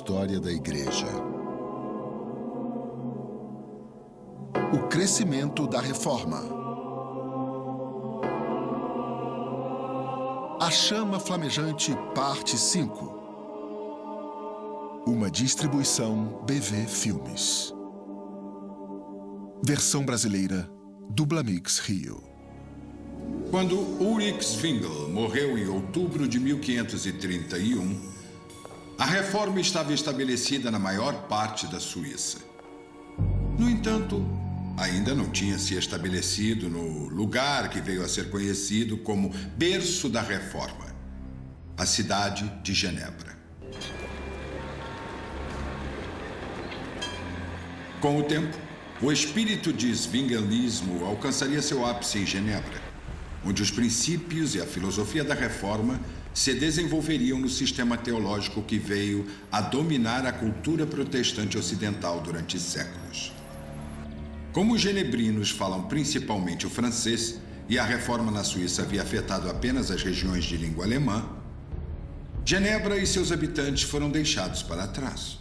história da Igreja. O crescimento da Reforma. A Chama Flamejante, parte 5. Uma distribuição BV Filmes. Versão brasileira, Dublamix Rio. Quando Ulrich Zwingli morreu em outubro de 1531, a reforma estava estabelecida na maior parte da Suíça. No entanto, ainda não tinha se estabelecido no lugar que veio a ser conhecido como berço da reforma, a cidade de Genebra. Com o tempo, o espírito de zwinglianismo alcançaria seu ápice em Genebra, onde os princípios e a filosofia da reforma se desenvolveriam no sistema teológico que veio a dominar a cultura protestante ocidental durante séculos. Como os genebrinos falam principalmente o francês e a reforma na Suíça havia afetado apenas as regiões de língua alemã, Genebra e seus habitantes foram deixados para trás.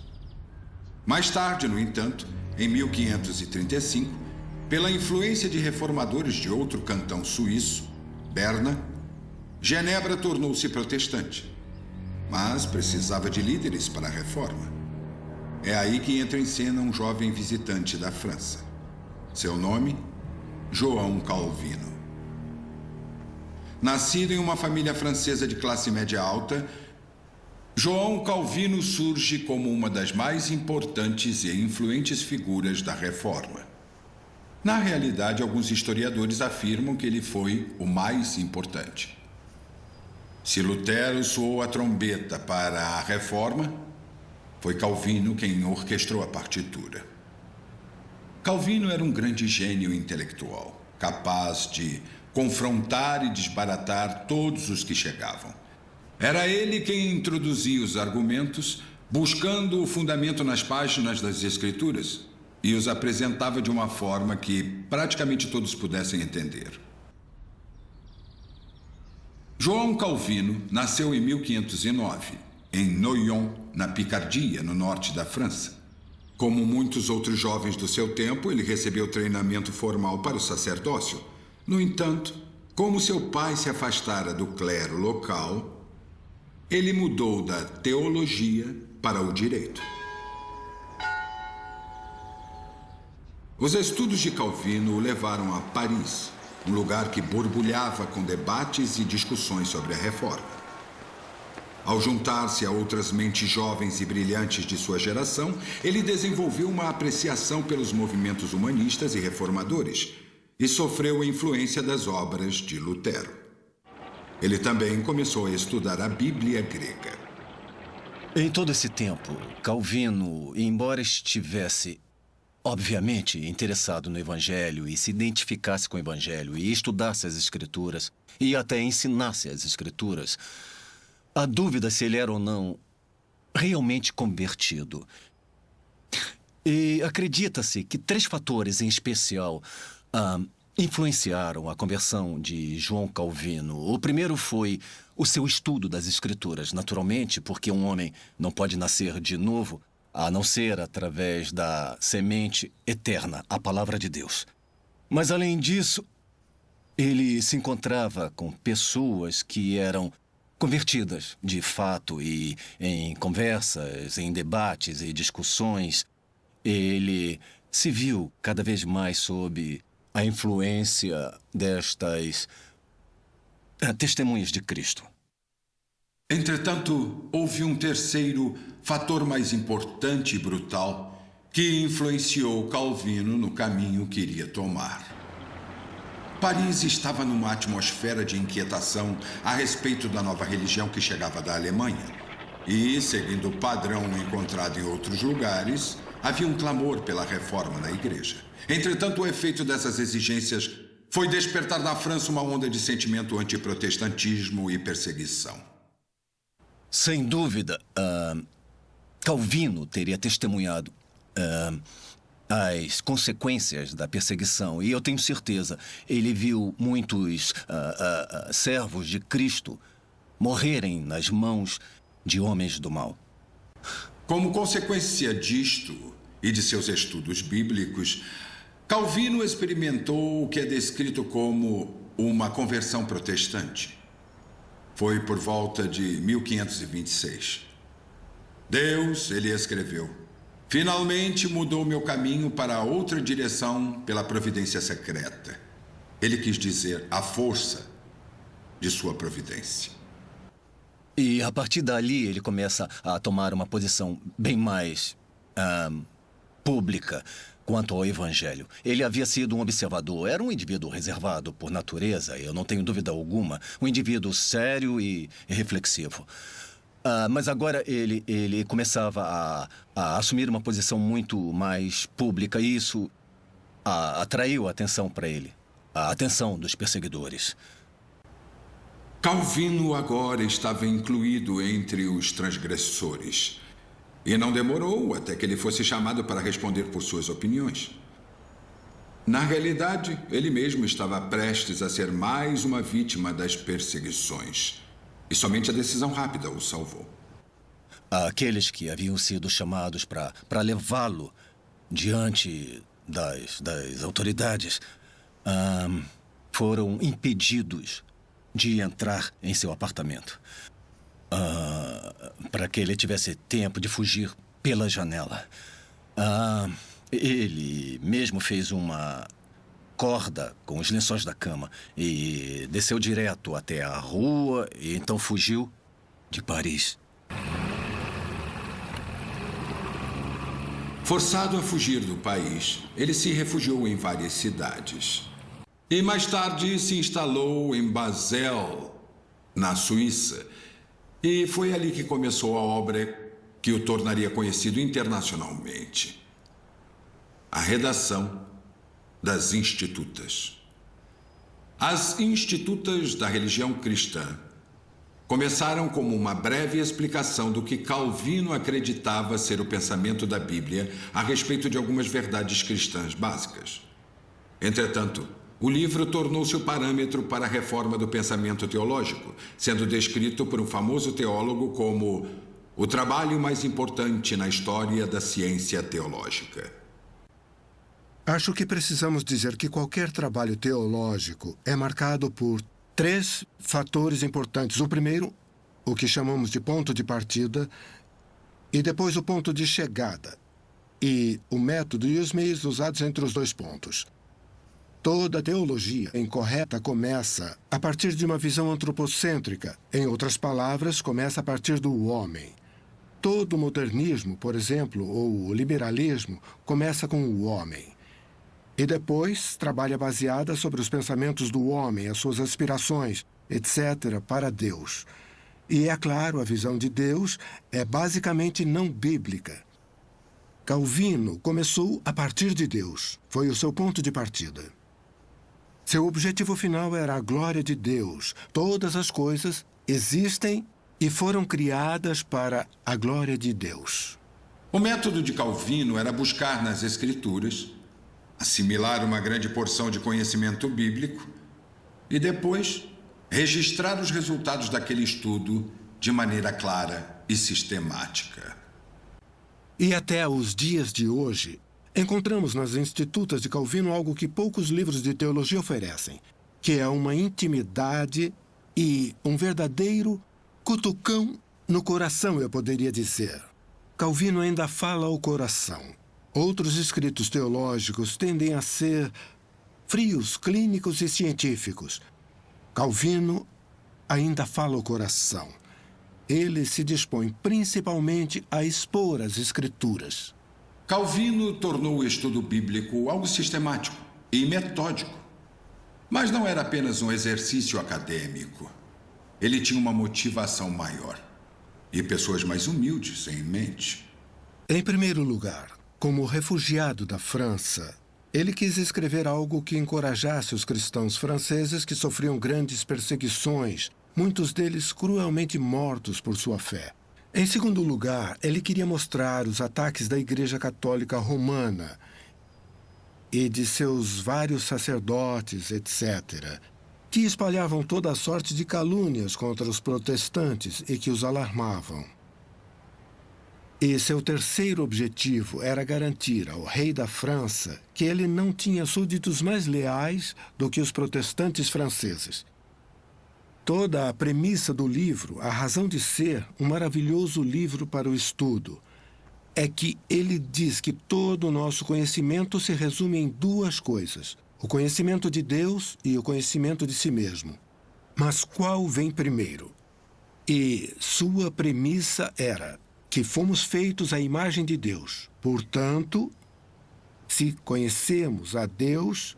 Mais tarde, no entanto, em 1535, pela influência de reformadores de outro cantão suíço, Berna, Genebra tornou-se protestante, mas precisava de líderes para a reforma. É aí que entra em cena um jovem visitante da França. Seu nome, João Calvino. Nascido em uma família francesa de classe média alta, João Calvino surge como uma das mais importantes e influentes figuras da reforma. Na realidade, alguns historiadores afirmam que ele foi o mais importante. Se Lutero soou a trombeta para a reforma, foi Calvino quem orquestrou a partitura. Calvino era um grande gênio intelectual, capaz de confrontar e desbaratar todos os que chegavam. Era ele quem introduzia os argumentos, buscando o fundamento nas páginas das Escrituras, e os apresentava de uma forma que praticamente todos pudessem entender. João Calvino nasceu em 1509, em Noyon, na Picardia, no norte da França. Como muitos outros jovens do seu tempo, ele recebeu treinamento formal para o sacerdócio. No entanto, como seu pai se afastara do clero local, ele mudou da teologia para o direito. Os estudos de Calvino o levaram a Paris, um lugar que borbulhava com debates e discussões sobre a reforma. Ao juntar-se a outras mentes jovens e brilhantes de sua geração, ele desenvolveu uma apreciação pelos movimentos humanistas e reformadores e sofreu a influência das obras de Lutero. Ele também começou a estudar a Bíblia grega. Em todo esse tempo, Calvino, embora estivesse obviamente interessado no Evangelho e se identificasse com o Evangelho e estudasse as Escrituras e até ensinasse as Escrituras, a dúvida se ele era ou não realmente convertido. E acredita-se que 3 fatores em especial influenciaram a conversão de João Calvino. O primeiro foi o seu estudo das Escrituras, naturalmente, porque um homem não pode nascer de novo a não ser através da semente eterna, a palavra de Deus. Mas, além disso, ele se encontrava com pessoas que eram convertidas, de fato, e em conversas, em debates e discussões, ele se viu cada vez mais sob a influência destas testemunhas de Cristo. Entretanto, houve um terceiro fator mais importante e brutal que influenciou Calvino no caminho que iria tomar. Paris estava numa atmosfera de inquietação a respeito da nova religião que chegava da Alemanha. E, seguindo o padrão encontrado em outros lugares, havia um clamor pela reforma na igreja. Entretanto, o efeito dessas exigências foi despertar na França uma onda de sentimento antiprotestantismo e perseguição. Sem dúvida, Calvino teria testemunhado as consequências da perseguição. E eu tenho certeza, ele viu muitos servos de Cristo morrerem nas mãos de homens do mal. Como consequência disto e de seus estudos bíblicos, Calvino experimentou o que é descrito como uma conversão protestante. Foi por volta de 1526. Deus, ele escreveu, finalmente mudou meu caminho para outra direção pela providência secreta. Ele quis dizer a força de sua providência. E a partir dali ele começa a tomar uma posição bem mais pública quanto ao Evangelho. Ele havia sido um observador, era um indivíduo reservado por natureza, eu não tenho dúvida alguma, um indivíduo sério e reflexivo. Mas agora ele começava a assumir uma posição muito mais pública e isso atraiu a atenção para ele, a atenção dos perseguidores. Calvino agora estava incluído entre os transgressores. E não demorou até que ele fosse chamado para responder por suas opiniões. Na realidade, ele mesmo estava prestes a ser mais uma vítima das perseguições. E somente a decisão rápida o salvou. Aqueles que haviam sido chamados para levá-lo diante das autoridades foram impedidos de entrar em seu apartamento para que ele tivesse tempo de fugir pela janela. Ele mesmo fez uma corda com os lençóis da cama e desceu direto até a rua e então fugiu de Paris. Forçado a fugir do país, ele se refugiou em várias cidades. E mais tarde se instalou em Basel, na Suíça. E foi ali que começou a obra que o tornaria conhecido internacionalmente. A redação das Institutas. As Institutas da religião cristã começaram como uma breve explicação do que Calvino acreditava ser o pensamento da Bíblia a respeito de algumas verdades cristãs básicas. Entretanto, o livro tornou-se o parâmetro para a reforma do pensamento teológico, sendo descrito por um famoso teólogo como o trabalho mais importante na história da ciência teológica. Acho que precisamos dizer que qualquer trabalho teológico é marcado por 3 fatores importantes. O primeiro, o que chamamos de ponto de partida, e depois o ponto de chegada, e o método e os meios usados entre os 2 pontos. Toda teologia incorreta começa a partir de uma visão antropocêntrica. Em outras palavras, começa a partir do homem. Todo o modernismo, por exemplo, ou o liberalismo, começa com o homem. E depois trabalha baseada sobre os pensamentos do homem, as suas aspirações, etc., para Deus. E, é claro, a visão de Deus é basicamente não bíblica. Calvino começou a partir de Deus. Foi o seu ponto de partida. Seu objetivo final era a glória de Deus. Todas as coisas existem e foram criadas para a glória de Deus. O método de Calvino era buscar nas Escrituras, assimilar uma grande porção de conhecimento bíblico e depois registrar os resultados daquele estudo de maneira clara e sistemática. E até os dias de hoje, encontramos nas Institutas de Calvino algo que poucos livros de teologia oferecem, que é uma intimidade e um verdadeiro cutucão no coração, eu poderia dizer. Calvino ainda fala ao coração. Outros escritos teológicos tendem a ser frios, clínicos e científicos. Calvino ainda fala ao coração. Ele se dispõe principalmente a expor as Escrituras. Calvino tornou o estudo bíblico algo sistemático e metódico. Mas não era apenas um exercício acadêmico. Ele tinha uma motivação maior e pessoas mais humildes em mente. Em primeiro lugar, como refugiado da França, ele quis escrever algo que encorajasse os cristãos franceses que sofriam grandes perseguições, muitos deles cruelmente mortos por sua fé. Em segundo lugar, ele queria mostrar os ataques da Igreja Católica Romana e de seus vários sacerdotes, etc., que espalhavam toda a sorte de calúnias contra os protestantes e que os alarmavam. E seu terceiro objetivo era garantir ao rei da França que ele não tinha súditos mais leais do que os protestantes franceses. Toda a premissa do livro, a razão de ser um maravilhoso livro para o estudo, é que ele diz que todo o nosso conhecimento se resume em duas coisas: o conhecimento de Deus e o conhecimento de si mesmo. Mas qual vem primeiro? E sua premissa era que fomos feitos à imagem de Deus. Portanto, se conhecemos a Deus,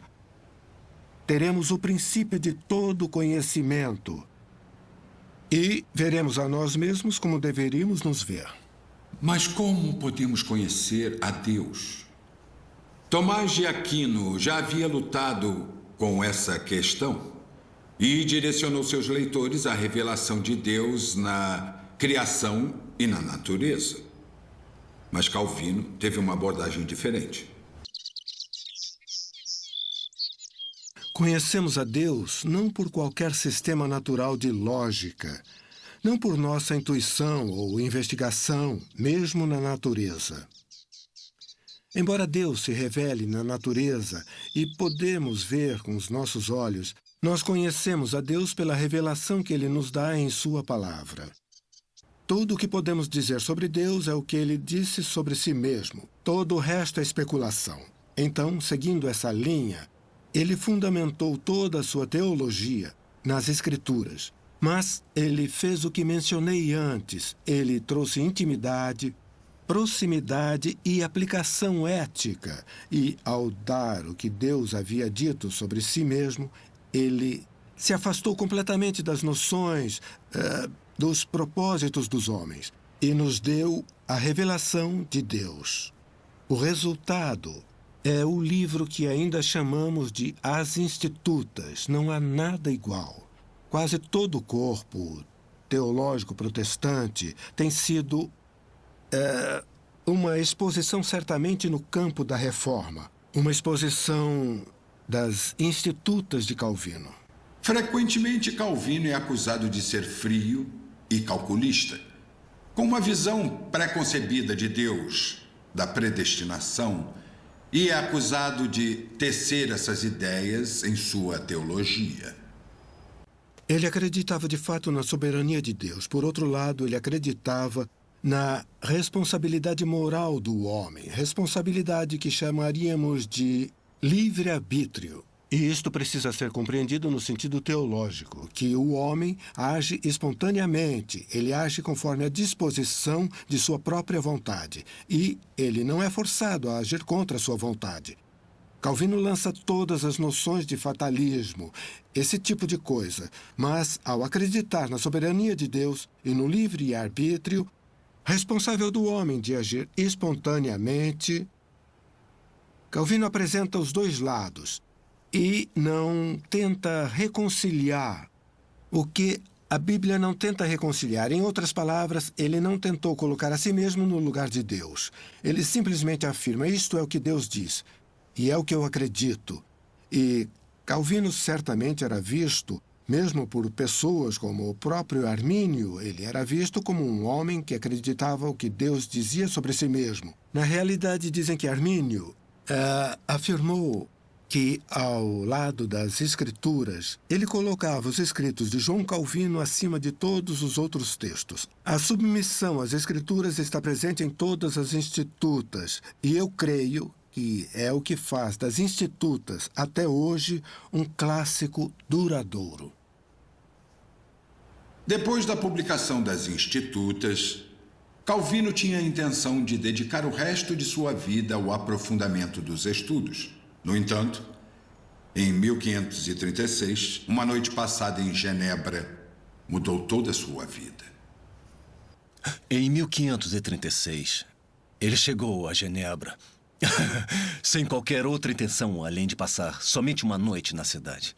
teremos o princípio de todo conhecimento e veremos a nós mesmos como deveríamos nos ver. Mas como podemos conhecer a Deus? Tomás de Aquino já havia lutado com essa questão e direcionou seus leitores à revelação de Deus na criação e na natureza. Mas Calvino teve uma abordagem diferente. Conhecemos a Deus não por qualquer sistema natural de lógica, não por nossa intuição ou investigação, mesmo na natureza. Embora Deus se revele na natureza e podemos ver com os nossos olhos, nós conhecemos a Deus pela revelação que Ele nos dá em Sua palavra. Tudo o que podemos dizer sobre Deus é o que Ele disse sobre si mesmo. Todo o resto é especulação. Então, seguindo essa linha, Ele fundamentou toda a sua teologia nas Escrituras. Mas Ele fez o que mencionei antes. Ele trouxe intimidade, proximidade e aplicação ética. E, ao dar o que Deus havia dito sobre si mesmo, Ele se afastou completamente das noções, dos propósitos dos homens e nos deu a revelação de Deus. O resultado é o livro que ainda chamamos de As Institutas. Não há nada igual. Quase todo o corpo teológico protestante tem sido uma exposição certamente no campo da reforma, uma exposição das Institutas de Calvino. Frequentemente, Calvino é acusado de ser frio e calculista, com uma visão pré-concebida de Deus, da predestinação, e é acusado de tecer essas ideias em sua teologia. Ele acreditava de fato na soberania de Deus. Por outro lado, ele acreditava na responsabilidade moral do homem, responsabilidade que chamaríamos de livre-arbítrio. E isto precisa ser compreendido no sentido teológico, que o homem age espontaneamente, ele age conforme a disposição de sua própria vontade, e ele não é forçado a agir contra a sua vontade. Calvino lança todas as noções de fatalismo, esse tipo de coisa, mas ao acreditar na soberania de Deus e no livre-arbítrio, responsável do homem de agir espontaneamente, Calvino apresenta os dois lados e não tenta reconciliar o que a Bíblia não tenta reconciliar. Em outras palavras, ele não tentou colocar a si mesmo no lugar de Deus. Ele simplesmente afirma: isto é o que Deus diz, e é o que eu acredito. E Calvino certamente era visto, mesmo por pessoas como o próprio Armínio, ele era visto como um homem que acreditava o que Deus dizia sobre si mesmo. Na realidade, dizem que Armínio afirmou que, ao lado das Escrituras, ele colocava os escritos de João Calvino acima de todos os outros textos. A submissão às Escrituras está presente em todas as Institutas, e eu creio que é o que faz das Institutas, até hoje, um clássico duradouro. Depois da publicação das Institutas, Calvino tinha a intenção de dedicar o resto de sua vida ao aprofundamento dos estudos. No entanto, em 1536, uma noite passada em Genebra mudou toda a sua vida. Em 1536, ele chegou a Genebra sem qualquer outra intenção além de passar somente uma noite na cidade.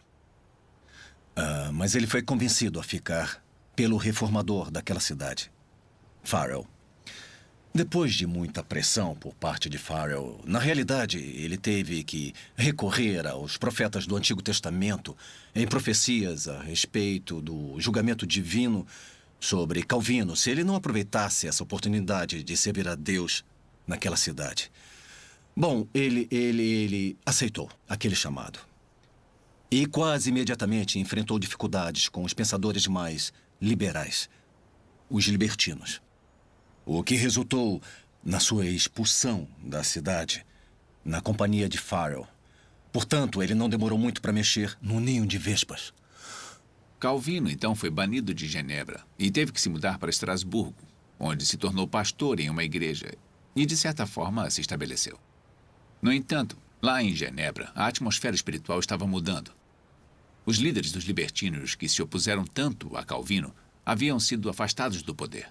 Mas ele foi convencido a ficar pelo reformador daquela cidade, Farel. Depois de muita pressão por parte de Farel, na realidade, ele teve que recorrer aos profetas do Antigo Testamento em profecias a respeito do julgamento divino sobre Calvino se ele não aproveitasse essa oportunidade de servir a Deus naquela cidade. Bom, ele aceitou aquele chamado. E quase imediatamente enfrentou dificuldades com os pensadores mais liberais, os libertinos. O que resultou na sua expulsão da cidade, na companhia de Farel. Portanto, ele não demorou muito para mexer no ninho de vespas. Calvino, então, foi banido de Genebra e teve que se mudar para Estrasburgo, onde se tornou pastor em uma igreja e, de certa forma, se estabeleceu. No entanto, lá em Genebra, a atmosfera espiritual estava mudando. Os líderes dos libertinos que se opuseram tanto a Calvino haviam sido afastados do poder.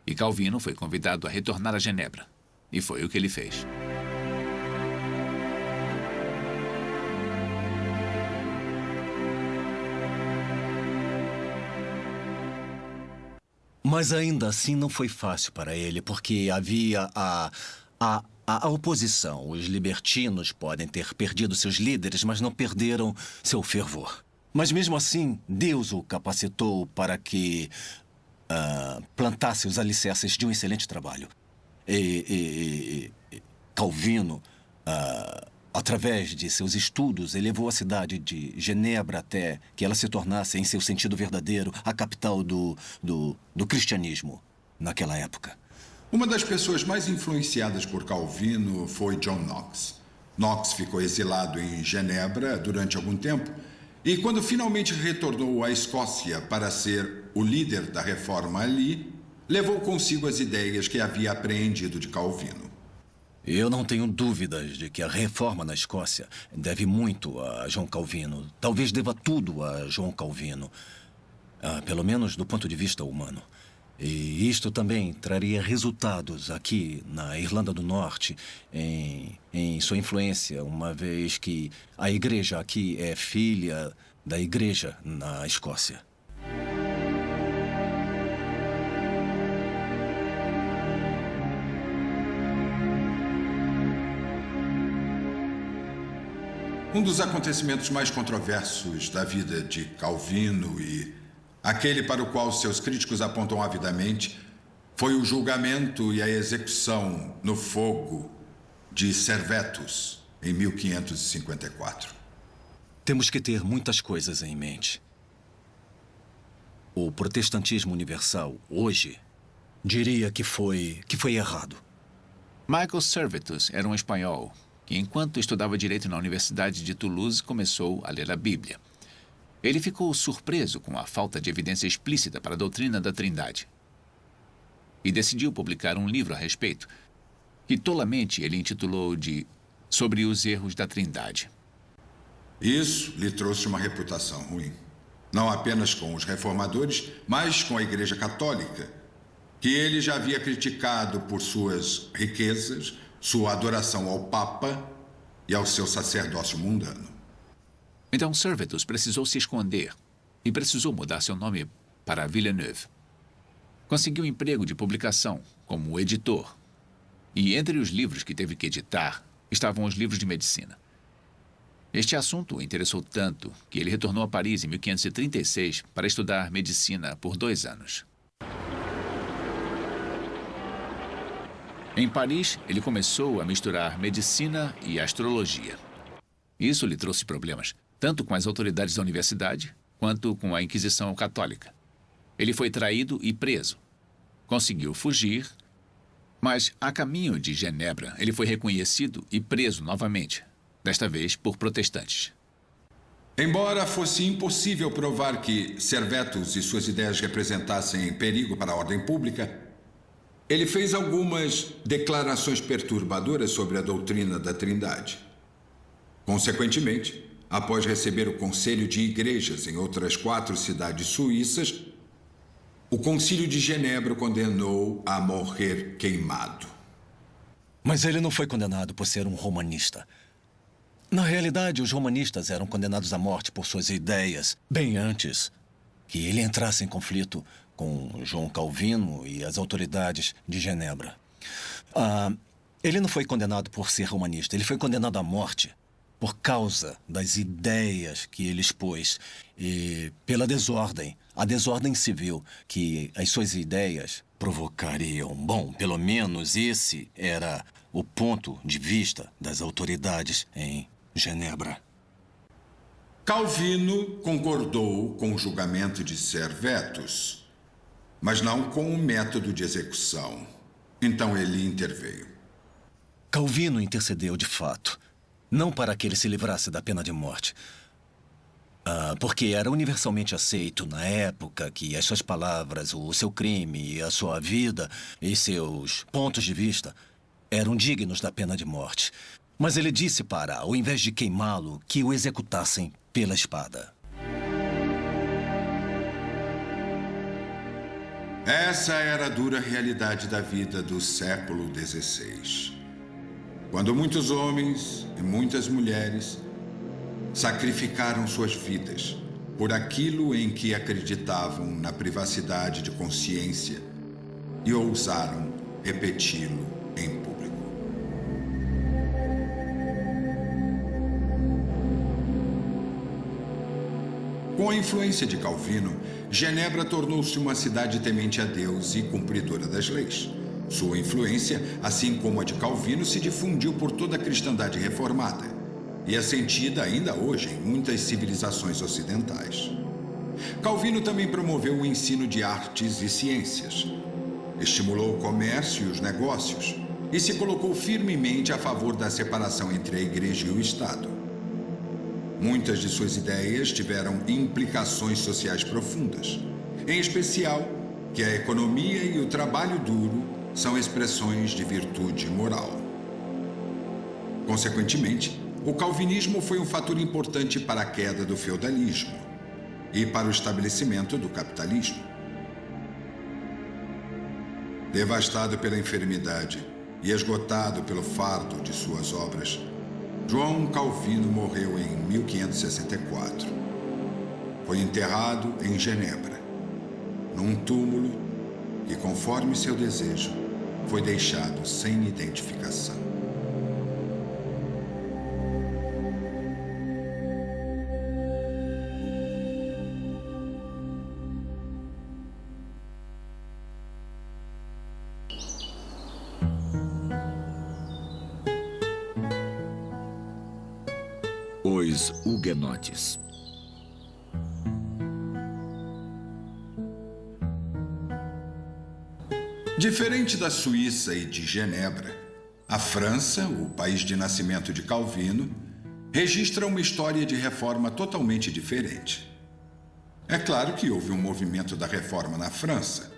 E Calvino foi convidado a retornar a Genebra. E foi o que ele fez. Mas ainda assim não foi fácil para ele, porque havia a oposição. Os libertinos podem ter perdido seus líderes, mas não perderam seu fervor. Mas mesmo assim, Deus o capacitou para que plantasse os alicerces de um excelente trabalho. Calvino, através de seus estudos, elevou a cidade de Genebra até que ela se tornasse, em seu sentido verdadeiro, a capital do cristianismo naquela época. Uma das pessoas mais influenciadas por Calvino foi John Knox. Knox ficou exilado em Genebra durante algum tempo e, quando finalmente retornou à Escócia para ser o líder da reforma ali, levou consigo as ideias que havia apreendido de Calvino. Eu não tenho dúvidas de que a reforma na Escócia deve muito a João Calvino. Talvez deva tudo a João Calvino, pelo menos do ponto de vista humano. E isto também traria resultados aqui na Irlanda do Norte, em sua influência, uma vez que a igreja aqui é filha da igreja na Escócia. Um dos acontecimentos mais controversos da vida de Calvino e aquele para o qual seus críticos apontam avidamente foi o julgamento e a execução no fogo de Servetus em 1554. Temos que ter muitas coisas em mente. O protestantismo universal, hoje, diria que foi errado. Michael Servetus era um espanhol que, enquanto estudava direito na Universidade de Toulouse, começou a ler a Bíblia. Ele ficou surpreso com a falta de evidência explícita para a doutrina da Trindade e decidiu publicar um livro a respeito, que tolamente ele intitulou de Sobre os Erros da Trindade. Isso lhe trouxe uma reputação ruim. Não apenas com os reformadores, mas com a Igreja Católica, que ele já havia criticado por suas riquezas, sua adoração ao Papa e ao seu sacerdócio mundano. Então Servetus precisou se esconder e precisou mudar seu nome para Villeneuve. Conseguiu um emprego de publicação como editor. E entre os livros que teve que editar estavam os livros de medicina. Este assunto o interessou tanto que ele retornou a Paris em 1536 para estudar medicina por 2 anos. Em Paris, ele começou a misturar medicina e astrologia. Isso lhe trouxe problemas, tanto com as autoridades da universidade, quanto com a Inquisição Católica. Ele foi traído e preso. Conseguiu fugir, mas a caminho de Genebra, ele foi reconhecido e preso novamente, desta vez por protestantes. Embora fosse impossível provar que Servetus e suas ideias representassem perigo para a ordem pública, ele fez algumas declarações perturbadoras sobre a doutrina da Trindade. Consequentemente, após receber o conselho de igrejas em outras 4 cidades suíças, o Concílio de Genebra o condenou a morrer queimado. Mas ele não foi condenado por ser um romanista. Na realidade, os romanistas eram condenados à morte por suas ideias, bem antes que ele entrasse em conflito com João Calvino e as autoridades de Genebra. Ele não foi condenado por ser romanista, ele foi condenado à morte por causa das ideias que ele expôs e pela desordem, a desordem civil que as suas ideias provocariam. Bom, pelo menos esse era o ponto de vista das autoridades em Genebra. Calvino concordou com o julgamento de Servetus, mas não com o método de execução. Então ele interveio. Calvino intercedeu de fato, não para que ele se livrasse da pena de morte, porque era universalmente aceito na época que as suas palavras, o seu crime, a sua vida e seus pontos de vista eram dignos da pena de morte. Mas ele disse para, ao invés de queimá-lo, que o executassem pela espada. Essa era a dura realidade da vida do século XVI. Quando muitos homens e muitas mulheres sacrificaram suas vidas por aquilo em que acreditavam na privacidade de consciência e ousaram repeti-lo em público. Com a influência de Calvino, Genebra tornou-se uma cidade temente a Deus e cumpridora das leis. Sua influência, assim como a de Calvino, se difundiu por toda a cristandade reformada e é sentida ainda hoje em muitas civilizações ocidentais. Calvino também promoveu o ensino de artes e ciências, estimulou o comércio e os negócios e se colocou firmemente a favor da separação entre a Igreja e o Estado. Muitas de suas ideias tiveram implicações sociais profundas, em especial que a economia e o trabalho duro são expressões de virtude moral. Consequentemente, o calvinismo foi um fator importante para a queda do feudalismo e para o estabelecimento do capitalismo. Devastado pela enfermidade e esgotado pelo fardo de suas obras, João Calvino morreu em 1564. Foi enterrado em Genebra, num túmulo que, conforme seu desejo, foi deixado sem identificação. Os Huguenotes. Diferente da Suíça e de Genebra, a França, o país de nascimento de Calvino, registra uma história de reforma totalmente diferente. É claro que houve um movimento da reforma na França.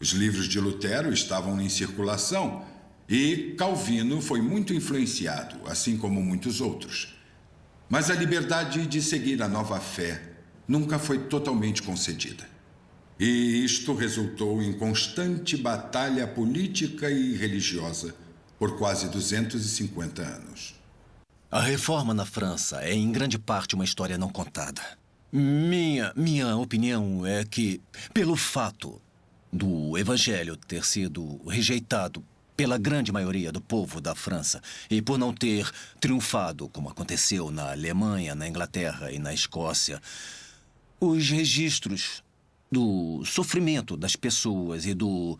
Os livros de Lutero estavam em circulação e Calvino foi muito influenciado, assim como muitos outros. Mas a liberdade de seguir a nova fé nunca foi totalmente concedida. E isto resultou em constante batalha política e religiosa por quase 250 anos. A reforma na França é, em grande parte, uma história não contada. Minha opinião é que, pelo fato do Evangelho ter sido rejeitado pela grande maioria do povo da França e por não ter triunfado, como aconteceu na Alemanha, na Inglaterra e na Escócia, os registros do sofrimento das pessoas e do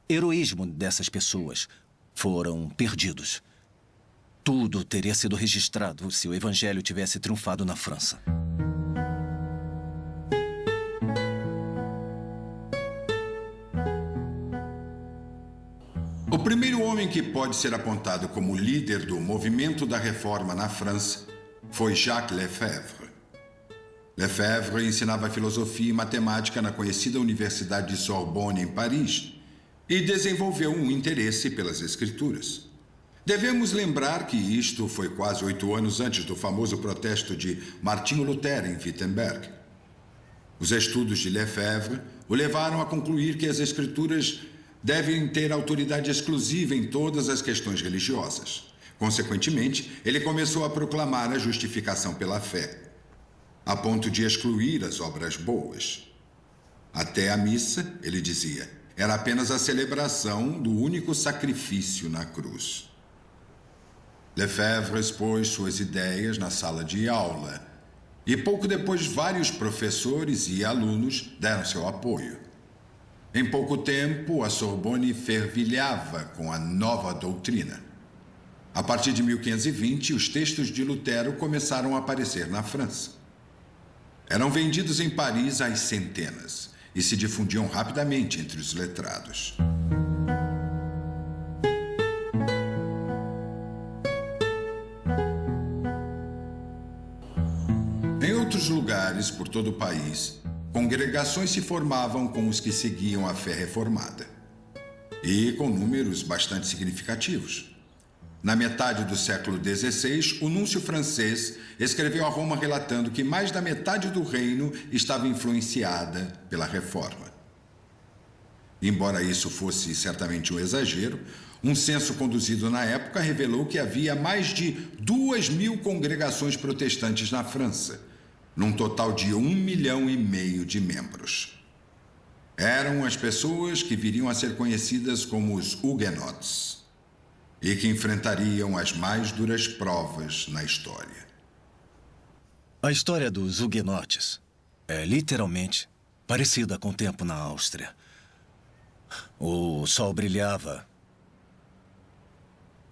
heroísmo dessas pessoas foram perdidos. Tudo teria sido registrado se o Evangelho tivesse triunfado na França. O primeiro homem que pode ser apontado como líder do movimento da reforma na França foi Jacques Lefebvre. Lefebvre ensinava filosofia e matemática na conhecida Universidade de Sorbonne, em Paris, e desenvolveu um interesse pelas escrituras. Devemos lembrar que isto foi quase 8 anos antes do famoso protesto de Martinho Lutero em Wittenberg. Os estudos de Lefebvre o levaram a concluir que as escrituras devem ter autoridade exclusiva em todas as questões religiosas. Consequentemente, ele começou a proclamar a justificação pela fé, a ponto de excluir as obras boas. Até a missa, ele dizia, era apenas a celebração do único sacrifício na cruz. Lefebvre expôs suas ideias na sala de aula e pouco depois vários professores e alunos deram seu apoio. Em pouco tempo, a Sorbonne fervilhava com a nova doutrina. A partir de 1520, os textos de Lutero começaram a aparecer na França. Eram vendidos em Paris às centenas e se difundiam rapidamente entre os letrados. Em outros lugares por todo o país, congregações se formavam com os que seguiam a fé reformada, e com números bastante significativos. Na metade do século XVI, o núncio francês escreveu a Roma relatando que mais da metade do reino estava influenciada pela Reforma. Embora isso fosse certamente um exagero, um censo conduzido na época revelou que havia mais de 2.000 congregações protestantes na França, num total de 1,5 milhão de membros. Eram as pessoas que viriam a ser conhecidas como os huguenotes e que enfrentariam as mais duras provas na história. A história dos huguenotes é literalmente parecida com o tempo na Áustria. O sol brilhava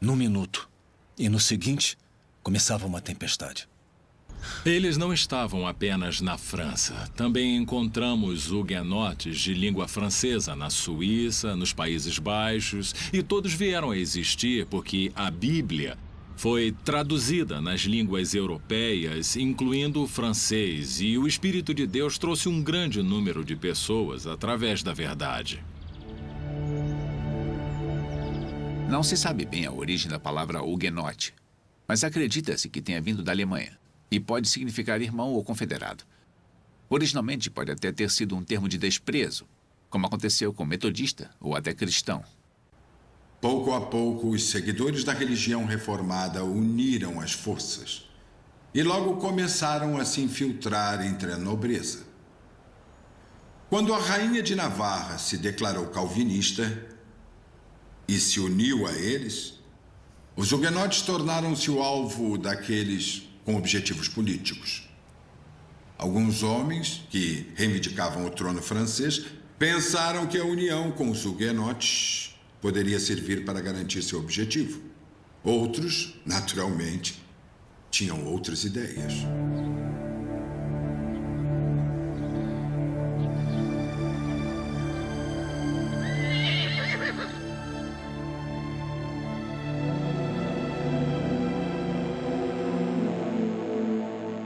num minuto e no seguinte começava uma tempestade. Eles não estavam apenas na França. Também encontramos huguenotes de língua francesa na Suíça, nos Países Baixos, e todos vieram a existir porque a Bíblia foi traduzida nas línguas europeias, incluindo o francês, e o Espírito de Deus trouxe um grande número de pessoas através da verdade. Não se sabe bem a origem da palavra huguenote, mas acredita-se que tenha vindo da Alemanha e pode significar irmão ou confederado. Originalmente pode até ter sido um termo de desprezo, como aconteceu com metodista ou até cristão. Pouco a pouco, os seguidores da religião reformada uniram as forças e logo começaram a se infiltrar entre a nobreza. Quando a rainha de Navarra se declarou calvinista e se uniu a eles, os huguenotes tornaram-se o alvo daqueles com objetivos políticos. Alguns homens que reivindicavam o trono francês pensaram que a união com os huguenotes poderia servir para garantir seu objetivo. Outros, naturalmente, tinham outras ideias.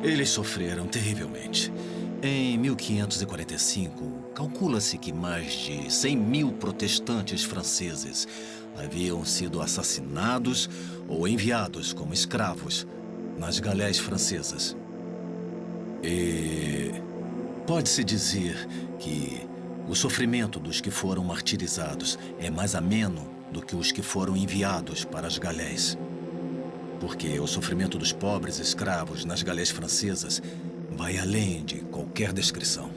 Eles sofreram terrivelmente. Em 1545, calcula-se que mais de 100.000 protestantes franceses haviam sido assassinados ou enviados como escravos nas galés francesas. E pode-se dizer que o sofrimento dos que foram martirizados é mais ameno do que os que foram enviados para as galés. Porque o sofrimento dos pobres escravos nas galés francesas vai além de qualquer descrição.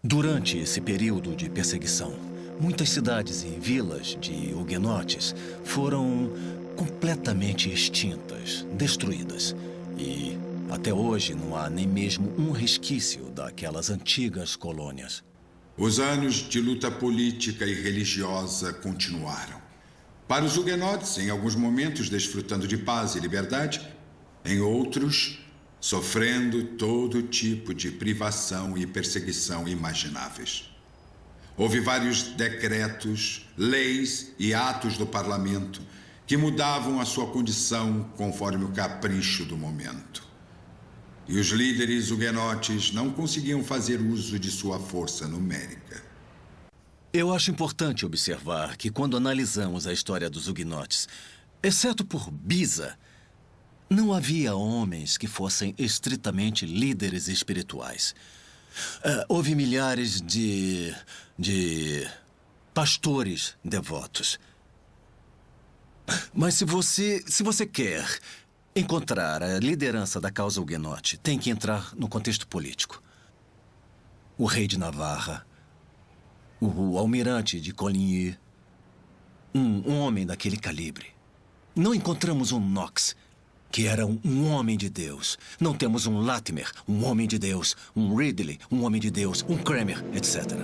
Durante esse período de perseguição, muitas cidades e vilas de huguenotes foram completamente extintas, destruídas. E até hoje não há nem mesmo um resquício daquelas antigas colônias. Os anos de luta política e religiosa continuaram. Para os huguenotes, em alguns momentos desfrutando de paz e liberdade, em outros, sofrendo todo tipo de privação e perseguição imagináveis. Houve vários decretos, leis e atos do parlamento que mudavam a sua condição conforme o capricho do momento. E os líderes huguenotes não conseguiam fazer uso de sua força numérica. Eu acho importante observar que quando analisamos a história dos huguenotes, exceto por Beza, não havia homens que fossem estritamente líderes espirituais. Houve milhares de pastores devotos. Mas se você quer encontrar a liderança da causa huguenote, tem que entrar no contexto político. O rei de Navarra, o almirante de Coligny, um homem daquele calibre. Não encontramos um Knox, que era um homem de Deus. Não temos um Latimer, um homem de Deus, um Ridley, um homem de Deus, um Kramer, etc.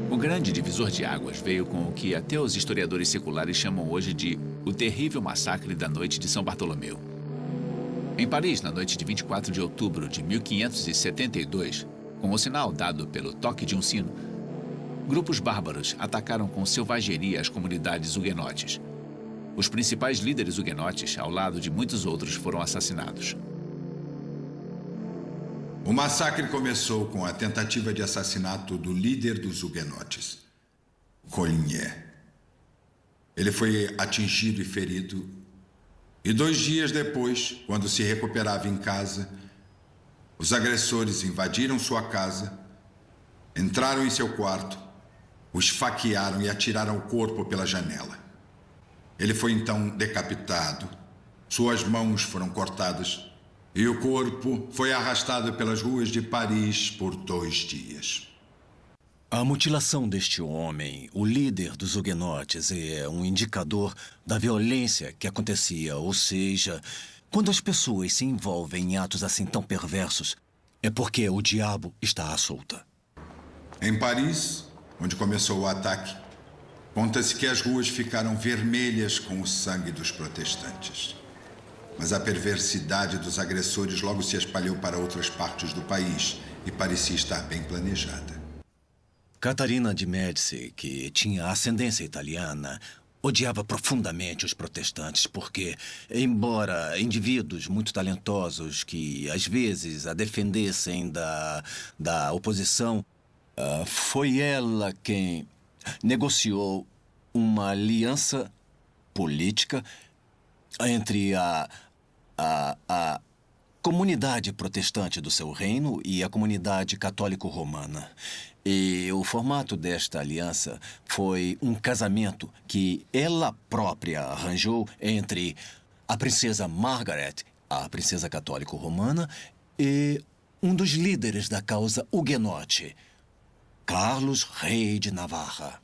O grande divisor de águas veio com o que até os historiadores seculares chamam hoje de o terrível massacre da noite de São Bartolomeu. Em Paris, na noite de 24 de outubro de 1572, com o sinal dado pelo toque de um sino, grupos bárbaros atacaram com selvageria as comunidades huguenotes. Os principais líderes huguenotes, ao lado de muitos outros, foram assassinados. O massacre começou com a tentativa de assassinato do líder dos huguenotes, Coligny. Ele foi atingido e ferido, e 2 dias depois, quando se recuperava em casa, os agressores invadiram sua casa, entraram em seu quarto, o esfaquearam e atiraram o corpo pela janela. Ele foi então decapitado, suas mãos foram cortadas e o corpo foi arrastado pelas ruas de Paris por 2 dias. A mutilação deste homem, o líder dos huguenotes, é um indicador da violência que acontecia. Ou seja, quando as pessoas se envolvem em atos assim tão perversos, é porque o diabo está à solta. Em Paris, onde começou o ataque, conta-se que as ruas ficaram vermelhas com o sangue dos protestantes. Mas a perversidade dos agressores logo se espalhou para outras partes do país e parecia estar bem planejada. Catarina de Médici, que tinha ascendência italiana, odiava profundamente os protestantes porque, embora indivíduos muito talentosos que às vezes a defendessem da oposição, foi ela quem negociou uma aliança política entre a comunidade protestante do seu reino e a comunidade católico-romana. E o formato desta aliança foi um casamento que ela própria arranjou entre a princesa Margaret, a princesa católico-romana, e um dos líderes da causa huguenote, Carlos, rei de Navarra.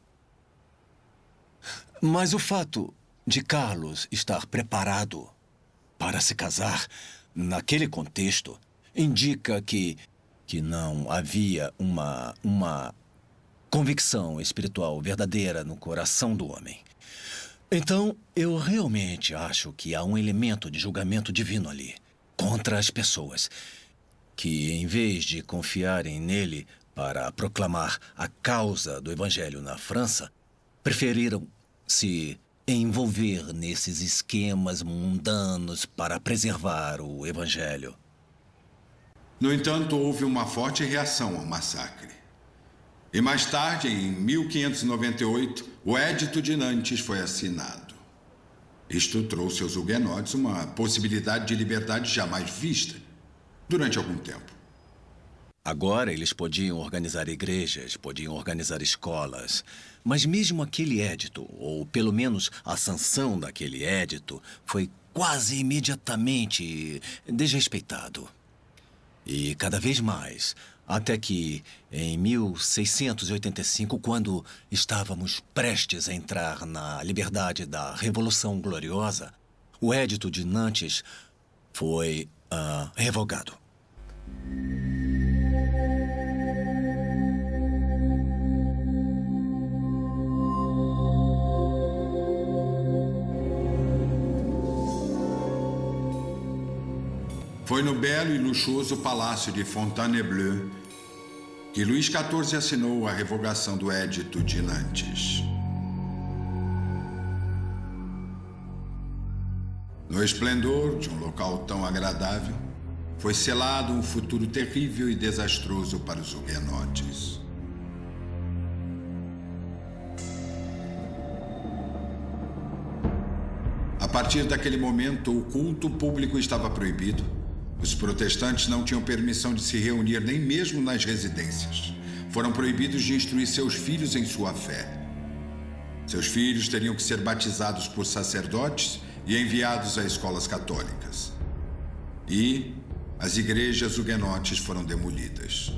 Mas o fato de Carlos estar preparado para se casar naquele contexto indica que não havia uma convicção espiritual verdadeira no coração do homem. Então, eu realmente acho que há um elemento de julgamento divino ali, contra as pessoas, que em vez de confiarem nele para proclamar a causa do evangelho na França, preferiram se envolver nesses esquemas mundanos para preservar o evangelho. No entanto, houve uma forte reação ao massacre. E mais tarde, em 1598, o Edito de Nantes foi assinado. Isto trouxe aos huguenotes uma possibilidade de liberdade jamais vista durante algum tempo. Agora eles podiam organizar igrejas, podiam organizar escolas, mas mesmo aquele édito, ou pelo menos a sanção daquele édito, foi quase imediatamente desrespeitado. E cada vez mais, até que em 1685, quando estávamos prestes a entrar na liberdade da Revolução Gloriosa, o Edito de Nantes foi revogado. Foi no belo e luxuoso palácio de Fontainebleau que Luís XIV assinou a revogação do Edito de Nantes. No esplendor de um local tão agradável, foi selado um futuro terrível e desastroso para os huguenotes. A partir daquele momento, o culto público estava proibido. Os protestantes não tinham permissão de se reunir nem mesmo nas residências. Foram proibidos de instruir seus filhos em sua fé. Seus filhos teriam que ser batizados por sacerdotes e enviados a escolas católicas. E as igrejas huguenotes foram demolidas.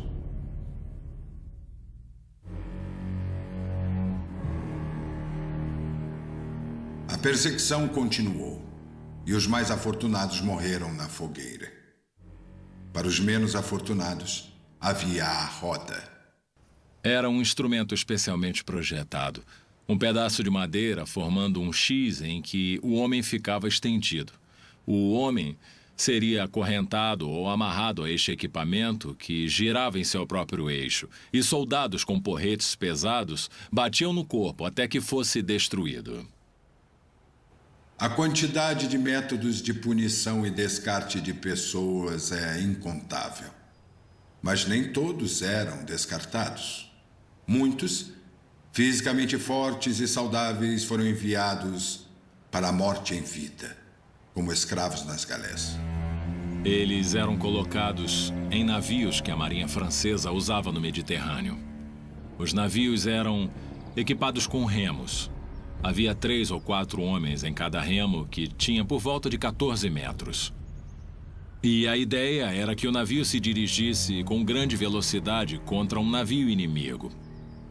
perseguição continuou e os mais afortunados morreram na fogueira. Para os menos afortunados, havia a roda. Era um instrumento especialmente projetado. Um pedaço de madeira formando um X em que o homem ficava estendido. O homem seria acorrentado ou amarrado a este equipamento que girava em seu próprio eixo, e soldados com porretes pesados batiam no corpo até que fosse destruído. A quantidade de métodos de punição e descarte de pessoas é incontável. Mas nem todos eram descartados. Muitos, fisicamente fortes e saudáveis, foram enviados para a morte em vida, como escravos nas galés. Eles eram colocados em navios que a Marinha Francesa usava no Mediterrâneo. Os navios eram equipados com remos. Havia 3 ou 4 homens em cada remo, que tinha por volta de 14 metros. E a ideia era que o navio se dirigisse com grande velocidade contra um navio inimigo.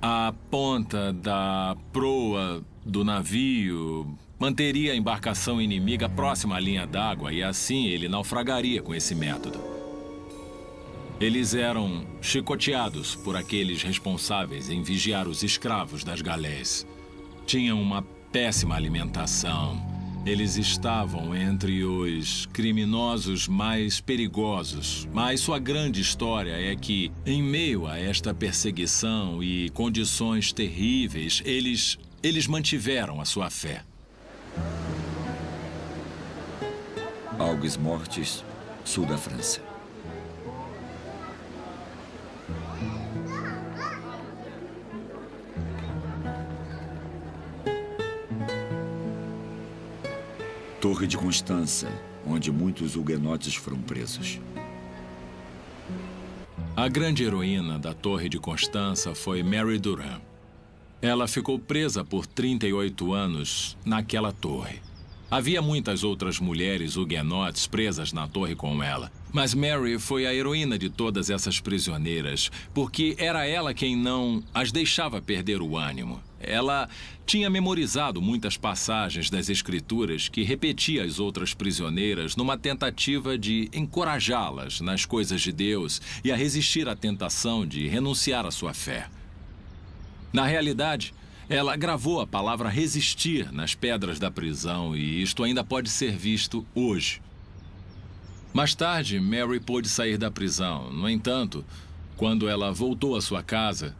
A ponta da proa do navio manteria a embarcação inimiga próxima à linha d'água e assim ele naufragaria com esse método. Eles eram chicoteados por aqueles responsáveis em vigiar os escravos das galés. Tinham uma péssima alimentação. Eles estavam entre os criminosos mais perigosos. Mas sua grande história é que, em meio a esta perseguição e condições terríveis, eles mantiveram a sua fé. Aigues Mortes, sul da França. Torre de Constança, onde muitos huguenotes foram presos. A grande heroína da Torre de Constança foi Mary Durand. Ela ficou presa por 38 anos naquela torre. Havia muitas outras mulheres huguenotes presas na torre com ela. Mas Mary foi a heroína de todas essas prisioneiras, porque era ela quem não as deixava perder o ânimo. Ela tinha memorizado muitas passagens das Escrituras que repetia às outras prisioneiras numa tentativa de encorajá-las nas coisas de Deus e a resistir à tentação de renunciar à sua fé. Na realidade, ela gravou a palavra resistir nas pedras da prisão e isto ainda pode ser visto hoje. Mais tarde, Mary pôde sair da prisão. No entanto, quando ela voltou à sua casa,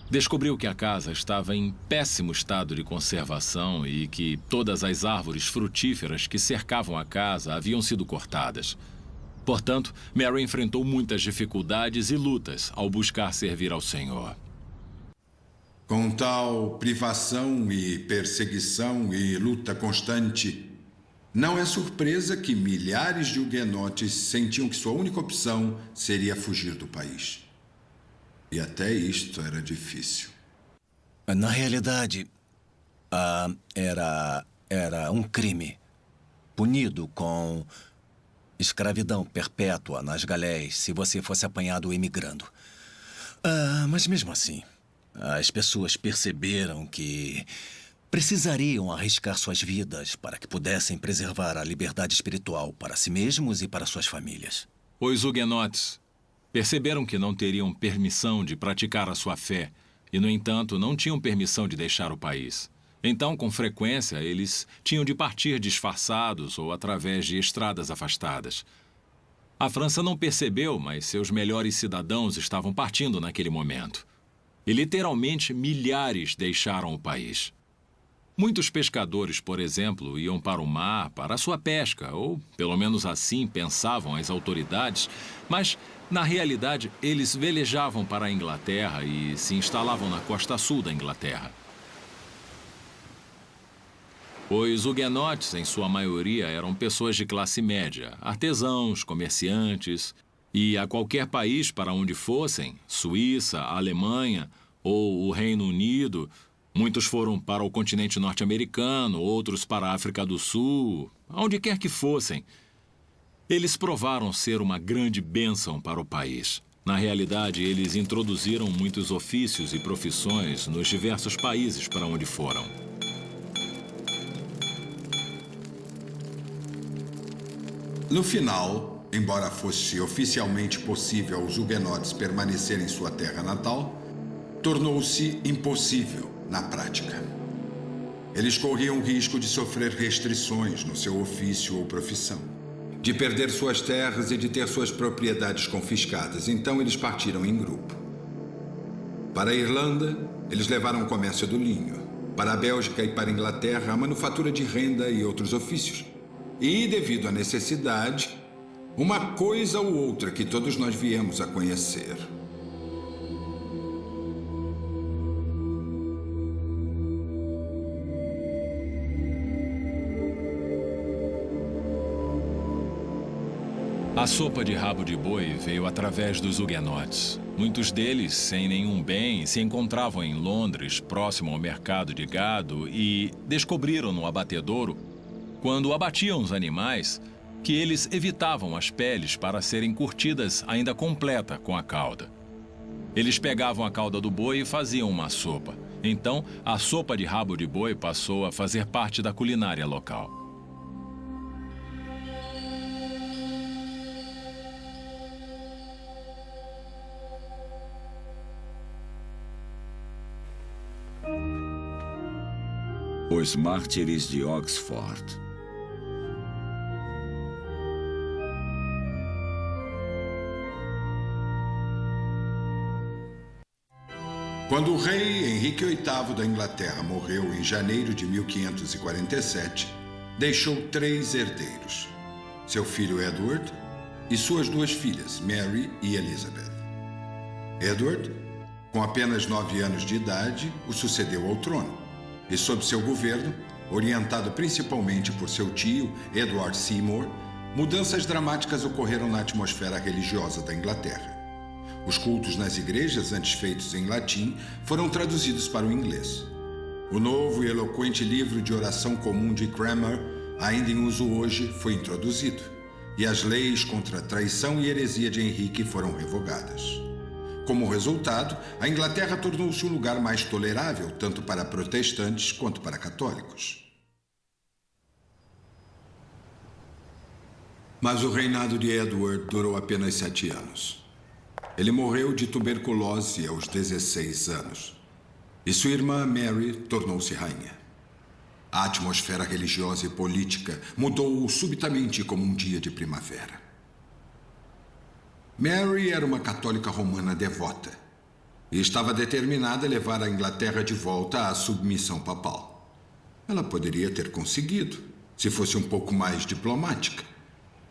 descobriu que a casa estava em péssimo estado de conservação e que todas as árvores frutíferas que cercavam a casa haviam sido cortadas. Portanto, Mary enfrentou muitas dificuldades e lutas ao buscar servir ao Senhor. Com tal privação e perseguição e luta constante, não é surpresa que milhares de huguenotes sentiam que sua única opção seria fugir do país. E até isto era difícil. Na realidade, era um crime, punido com escravidão perpétua nas galés se você fosse apanhado emigrando. Mas mesmo assim, as pessoas perceberam que precisariam arriscar suas vidas para que pudessem preservar a liberdade espiritual para si mesmos e para suas famílias. Os huguenotes perceberam que não teriam permissão de praticar a sua fé e, no entanto, não tinham permissão de deixar o país. Então, com frequência, eles tinham de partir disfarçados ou através de estradas afastadas. A França não percebeu, mas seus melhores cidadãos estavam partindo naquele momento. E, literalmente, milhares deixaram o país. Muitos pescadores, por exemplo, iam para o mar para a sua pesca, ou pelo menos assim pensavam as autoridades, mas, na realidade, eles velejavam para a Inglaterra e se instalavam na costa sul da Inglaterra. Os huguenotes, em sua maioria, eram pessoas de classe média, artesãos, comerciantes, e a qualquer país para onde fossem, Suíça, Alemanha ou o Reino Unido, muitos foram para o continente norte-americano, outros para a África do Sul, aonde quer que fossem. Eles provaram ser uma grande bênção para o país. Na realidade, eles introduziram muitos ofícios e profissões nos diversos países para onde foram. No final, embora fosse oficialmente possível aos huguenotes permanecerem em sua terra natal, tornou-se impossível na prática. Eles corriam o risco de sofrer restrições no seu ofício ou profissão, de perder suas terras e de ter suas propriedades confiscadas. Então, eles partiram em grupo. Para a Irlanda, eles levaram o comércio do linho. Para a Bélgica e para a Inglaterra, a manufatura de renda e outros ofícios. E, devido à necessidade, uma coisa ou outra que todos nós viemos a conhecer. A sopa de rabo de boi veio através dos huguenotes. Muitos deles, sem nenhum bem, se encontravam em Londres, próximo ao mercado de gado, e descobriram no abatedouro, quando abatiam os animais, que eles evitavam as peles para serem curtidas ainda completa com a cauda. Eles pegavam a cauda do boi e faziam uma sopa. Então, a sopa de rabo de boi passou a fazer parte da culinária local. Os Mártires de Oxford. Quando o rei Henrique VIII da Inglaterra morreu em janeiro de 1547, deixou 3 herdeiros: seu filho Edward e suas 2 filhas, Mary e Elizabeth. Edward, com apenas 9 anos de idade, o sucedeu ao trono. E sob seu governo, orientado principalmente por seu tio, Edward Seymour, mudanças dramáticas ocorreram na atmosfera religiosa da Inglaterra. Os cultos nas igrejas, antes feitos em latim, foram traduzidos para o inglês. O novo e eloquente livro de oração comum de Cranmer, ainda em uso hoje, foi introduzido, e as leis contra a traição e heresia de Henrique foram revogadas. Como resultado, a Inglaterra tornou-se um lugar mais tolerável, tanto para protestantes quanto para católicos. Mas o reinado de Edward durou apenas 7 anos. Ele morreu de tuberculose aos 16 anos. E sua irmã Mary tornou-se rainha. A atmosfera religiosa e política mudou subitamente como um dia de primavera. Mary era uma católica romana devota e estava determinada a levar a Inglaterra de volta à submissão papal. Ela poderia ter conseguido, se fosse um pouco mais diplomática.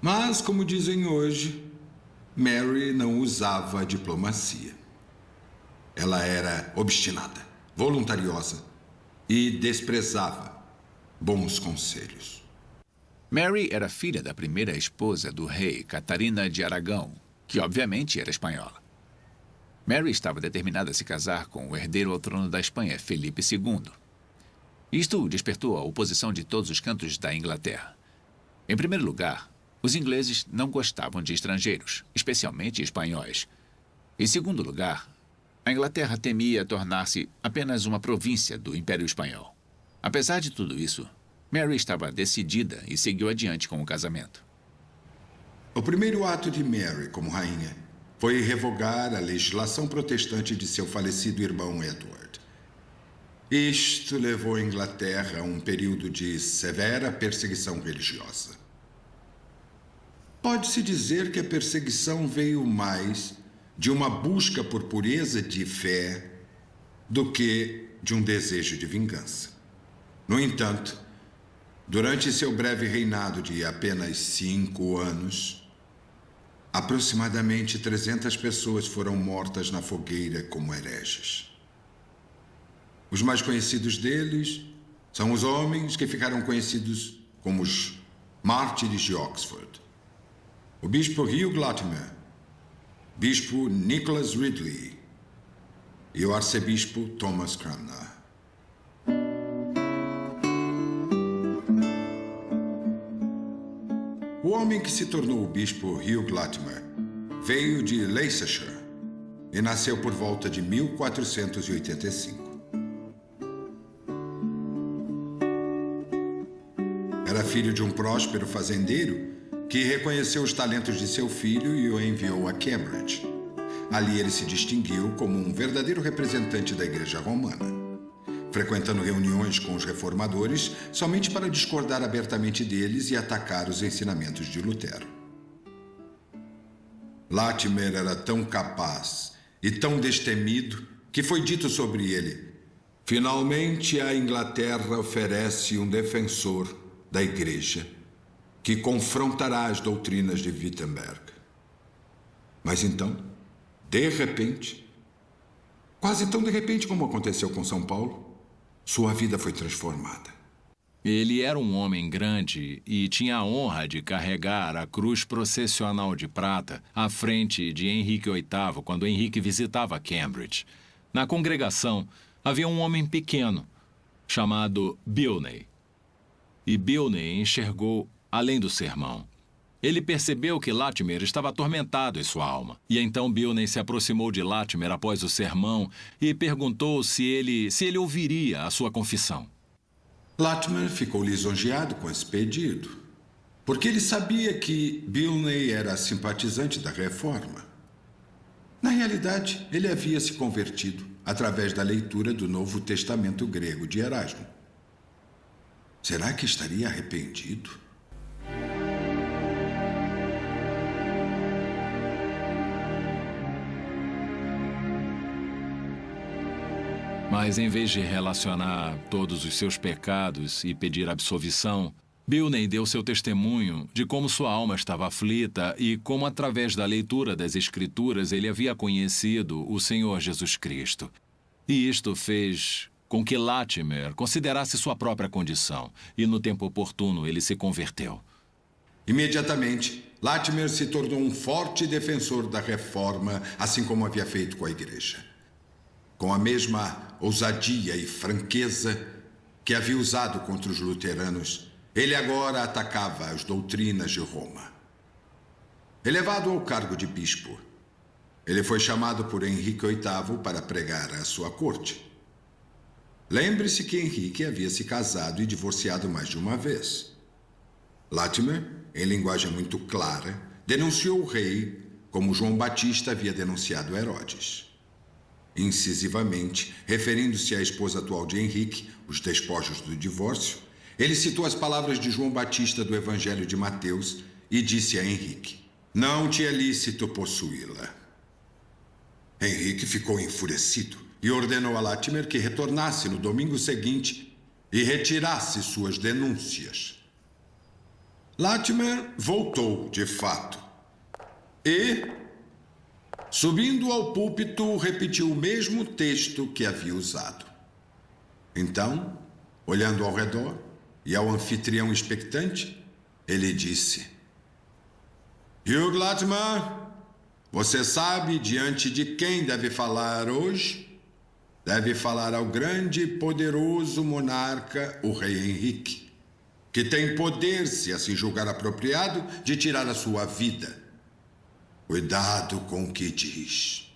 Mas, como dizem hoje, Mary não usava a diplomacia. Ela era obstinada, voluntariosa e desprezava bons conselhos. Mary era filha da primeira esposa do rei, Catarina de Aragão, que obviamente era espanhola. Mary estava determinada a se casar com o herdeiro ao trono da Espanha, Felipe II. Isto despertou a oposição de todos os cantos da Inglaterra. Em primeiro lugar, os ingleses não gostavam de estrangeiros, especialmente espanhóis. Em segundo lugar, a Inglaterra temia tornar-se apenas uma província do Império Espanhol. Apesar de tudo isso, Mary estava decidida e seguiu adiante com o casamento. O primeiro ato de Mary como rainha foi revogar a legislação protestante de seu falecido irmão Edward. Isto levou a Inglaterra a um período de severa perseguição religiosa. Pode-se dizer que a perseguição veio mais de uma busca por pureza de fé do que de um desejo de vingança. No entanto, durante seu breve reinado de apenas 5 anos, aproximadamente 300 pessoas foram mortas na fogueira como hereges. Os mais conhecidos deles são os homens que ficaram conhecidos como os Mártires de Oxford. O bispo Hugh Latimer, bispo Nicholas Ridley e o arcebispo Thomas Cranmer. O homem que se tornou o bispo Hugh Latimer veio de Leicestershire e nasceu por volta de 1485. Era filho de um próspero fazendeiro que reconheceu os talentos de seu filho e o enviou a Cambridge. Ali ele se distinguiu como um verdadeiro representante da Igreja Romana, frequentando reuniões com os reformadores somente para discordar abertamente deles e atacar os ensinamentos de Lutero. Latimer era tão capaz e tão destemido que foi dito sobre ele: finalmente a Inglaterra oferece um defensor da Igreja que confrontará as doutrinas de Wittenberg. Mas então, de repente, quase tão de repente como aconteceu com São Paulo, sua vida foi transformada. Ele era um homem grande e tinha a honra de carregar a cruz processional de prata à frente de Henrique VIII quando Henrique visitava Cambridge. Na congregação havia um homem pequeno chamado Bilney. E Bilney enxergou além do sermão. Ele percebeu que Latimer estava atormentado em sua alma. E então Bilney se aproximou de Latimer após o sermão e perguntou se ele ouviria a sua confissão. Latimer ficou lisonjeado com esse pedido, porque ele sabia que Bilney era simpatizante da Reforma. Na realidade, ele havia se convertido através da leitura do Novo Testamento grego de Erasmo. Será que estaria arrependido? Mas em vez de relacionar todos os seus pecados e pedir absolvição, Bilney deu seu testemunho de como sua alma estava aflita e como, através da leitura das Escrituras, ele havia conhecido o Senhor Jesus Cristo. E isto fez com que Latimer considerasse sua própria condição, e no tempo oportuno ele se converteu. Imediatamente, Latimer se tornou um forte defensor da Reforma, assim como havia feito com a Igreja. Com a mesma ousadia e franqueza que havia usado contra os luteranos, ele agora atacava as doutrinas de Roma. Elevado ao cargo de bispo, ele foi chamado por Henrique VIII para pregar à sua corte. Lembre-se que Henrique havia se casado e divorciado mais de uma vez. Latimer, em linguagem muito clara, denunciou o rei como João Batista havia denunciado Herodes. Incisivamente, referindo-se à esposa atual de Henrique, os despojos do divórcio, ele citou as palavras de João Batista do Evangelho de Mateus e disse a Henrique: não te é lícito possuí-la. Henrique ficou enfurecido e ordenou a Latimer que retornasse no domingo seguinte e retirasse suas denúncias. Latimer voltou, de fato, e, subindo ao púlpito, repetiu o mesmo texto que havia usado. Então, olhando ao redor e ao anfitrião expectante, ele disse: Hugh Latimer, você sabe diante de quem deve falar hoje? Deve falar ao grande e poderoso monarca, o rei Henrique, que tem poder, se assim julgar apropriado, de tirar a sua vida. Cuidado com o que diz.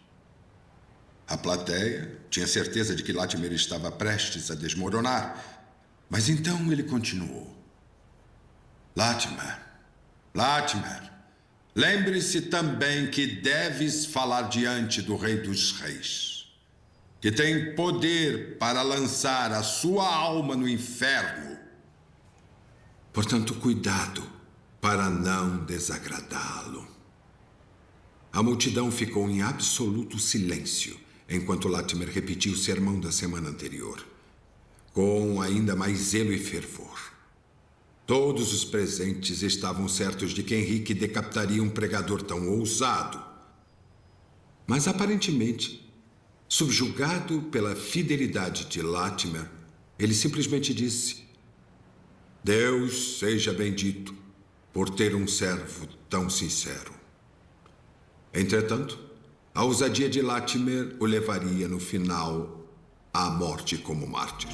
A plateia tinha certeza de que Latimer estava prestes a desmoronar, mas então ele continuou: Latimer, lembre-se também que deves falar diante do Rei dos Reis, que tem poder para lançar a sua alma no inferno. Portanto, cuidado para não desagradá-lo. A multidão ficou em absoluto silêncio enquanto Latimer repetiu o sermão da semana anterior, com ainda mais zelo e fervor. Todos os presentes estavam certos de que Henrique decapitaria um pregador tão ousado. Mas, aparentemente, subjugado pela fidelidade de Latimer, ele simplesmente disse: Deus seja bendito por ter um servo tão sincero. Entretanto, a ousadia de Latimer o levaria no final à morte como mártir.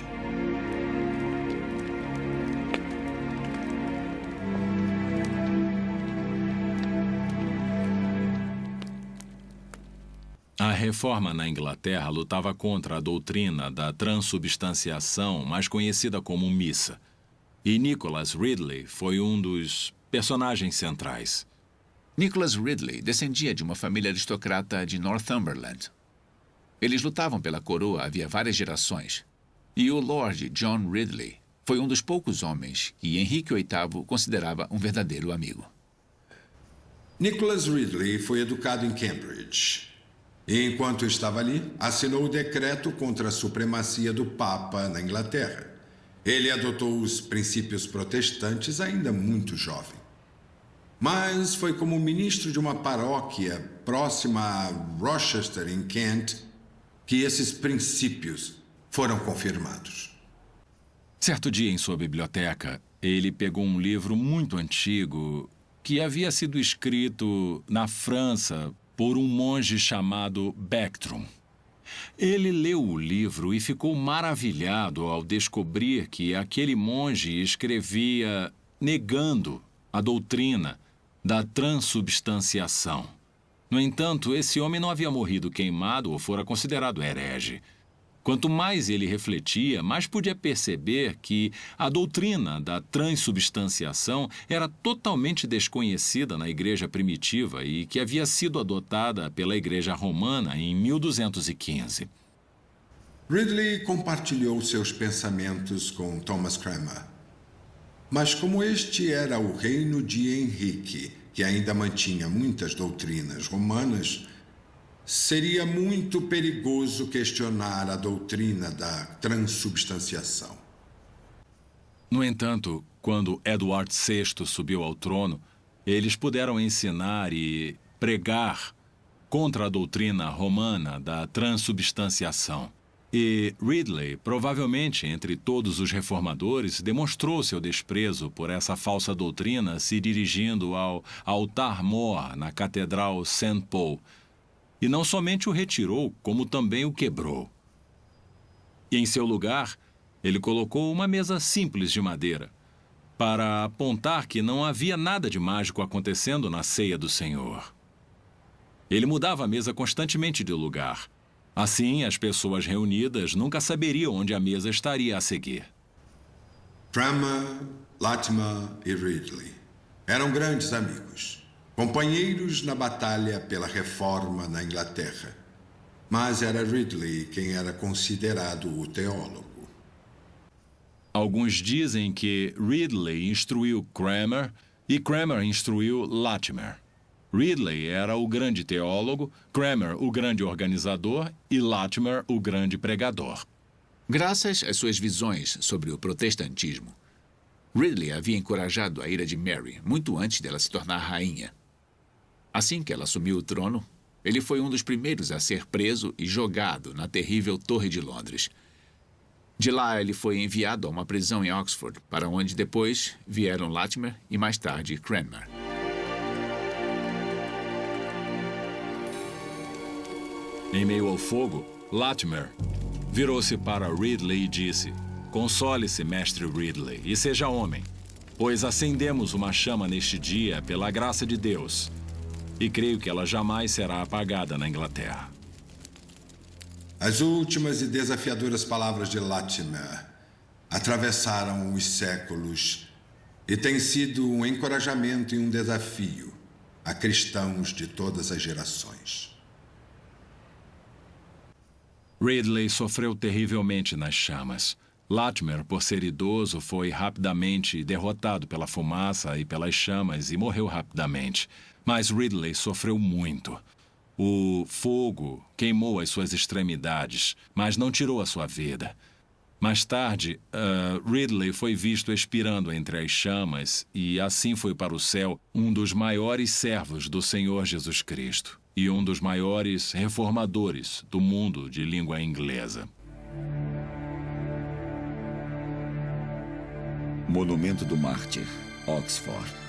A reforma na Inglaterra lutava contra a doutrina da transubstanciação, mais conhecida como missa. E Nicholas Ridley foi um dos personagens centrais. Nicholas Ridley descendia de uma família aristocrata de Northumberland. Eles lutavam pela coroa havia várias gerações. E o Lord John Ridley foi um dos poucos homens que Henrique VIII considerava um verdadeiro amigo. Nicholas Ridley foi educado em Cambridge. E, enquanto estava ali, assinou o decreto contra a supremacia do Papa na Inglaterra. Ele adotou os princípios protestantes ainda muito jovem. Mas foi como ministro de uma paróquia próxima a Rochester, em Kent, que esses princípios foram confirmados. Certo dia, em sua biblioteca, ele pegou um livro muito antigo que havia sido escrito na França por um monge chamado Bergson. Ele leu o livro e ficou maravilhado ao descobrir que aquele monge escrevia negando a doutrina da transubstanciação. No entanto, esse homem não havia morrido queimado ou fora considerado herege. Quanto mais ele refletia, mais podia perceber que a doutrina da transubstanciação era totalmente desconhecida na igreja primitiva e que havia sido adotada pela igreja romana em 1215. Ridley compartilhou seus pensamentos com Thomas Cranmer. Mas como este era o reino de Henrique, que ainda mantinha muitas doutrinas romanas, seria muito perigoso questionar a doutrina da transubstanciação. No entanto, quando Edward VI subiu ao trono, eles puderam ensinar e pregar contra a doutrina romana da transubstanciação. E Ridley, provavelmente entre todos os reformadores, demonstrou seu desprezo por essa falsa doutrina se dirigindo ao altar-mor na Catedral St. Paul. E não somente o retirou, como também o quebrou. E em seu lugar, ele colocou uma mesa simples de madeira, para apontar que não havia nada de mágico acontecendo na ceia do Senhor. Ele mudava a mesa constantemente de lugar. Assim, as pessoas reunidas nunca saberiam onde a mesa estaria a seguir. Cranmer, Latimer e Ridley eram grandes amigos. Companheiros na batalha pela reforma na Inglaterra. Mas era Ridley quem era considerado o teólogo. Alguns dizem que Ridley instruiu Cranmer e Cranmer instruiu Latimer. Ridley era o grande teólogo, Cranmer o grande organizador e Latimer o grande pregador. Graças às suas visões sobre o protestantismo, Ridley havia encorajado a ira de Mary muito antes dela se tornar rainha. Assim que ela assumiu o trono, ele foi um dos primeiros a ser preso e jogado na terrível Torre de Londres. De lá, ele foi enviado a uma prisão em Oxford, para onde depois vieram Latimer e mais tarde Cranmer. Em meio ao fogo, Latimer virou-se para Ridley e disse: "Console-se, mestre Ridley, e seja homem, pois acendemos uma chama neste dia pela graça de Deus. E creio que ela jamais será apagada na Inglaterra." As últimas e desafiadoras palavras de Latimer atravessaram os séculos e têm sido um encorajamento e um desafio a cristãos de todas as gerações. Ridley sofreu terrivelmente nas chamas. Latimer, por ser idoso, foi rapidamente derrotado pela fumaça e pelas chamas e morreu rapidamente. Mas Ridley sofreu muito. O fogo queimou as suas extremidades, mas não tirou a sua vida. Mais tarde, Ridley foi visto expirando entre as chamas e assim foi para o céu um dos maiores servos do Senhor Jesus Cristo e um dos maiores reformadores do mundo de língua inglesa. Monumento do Mártir, Oxford.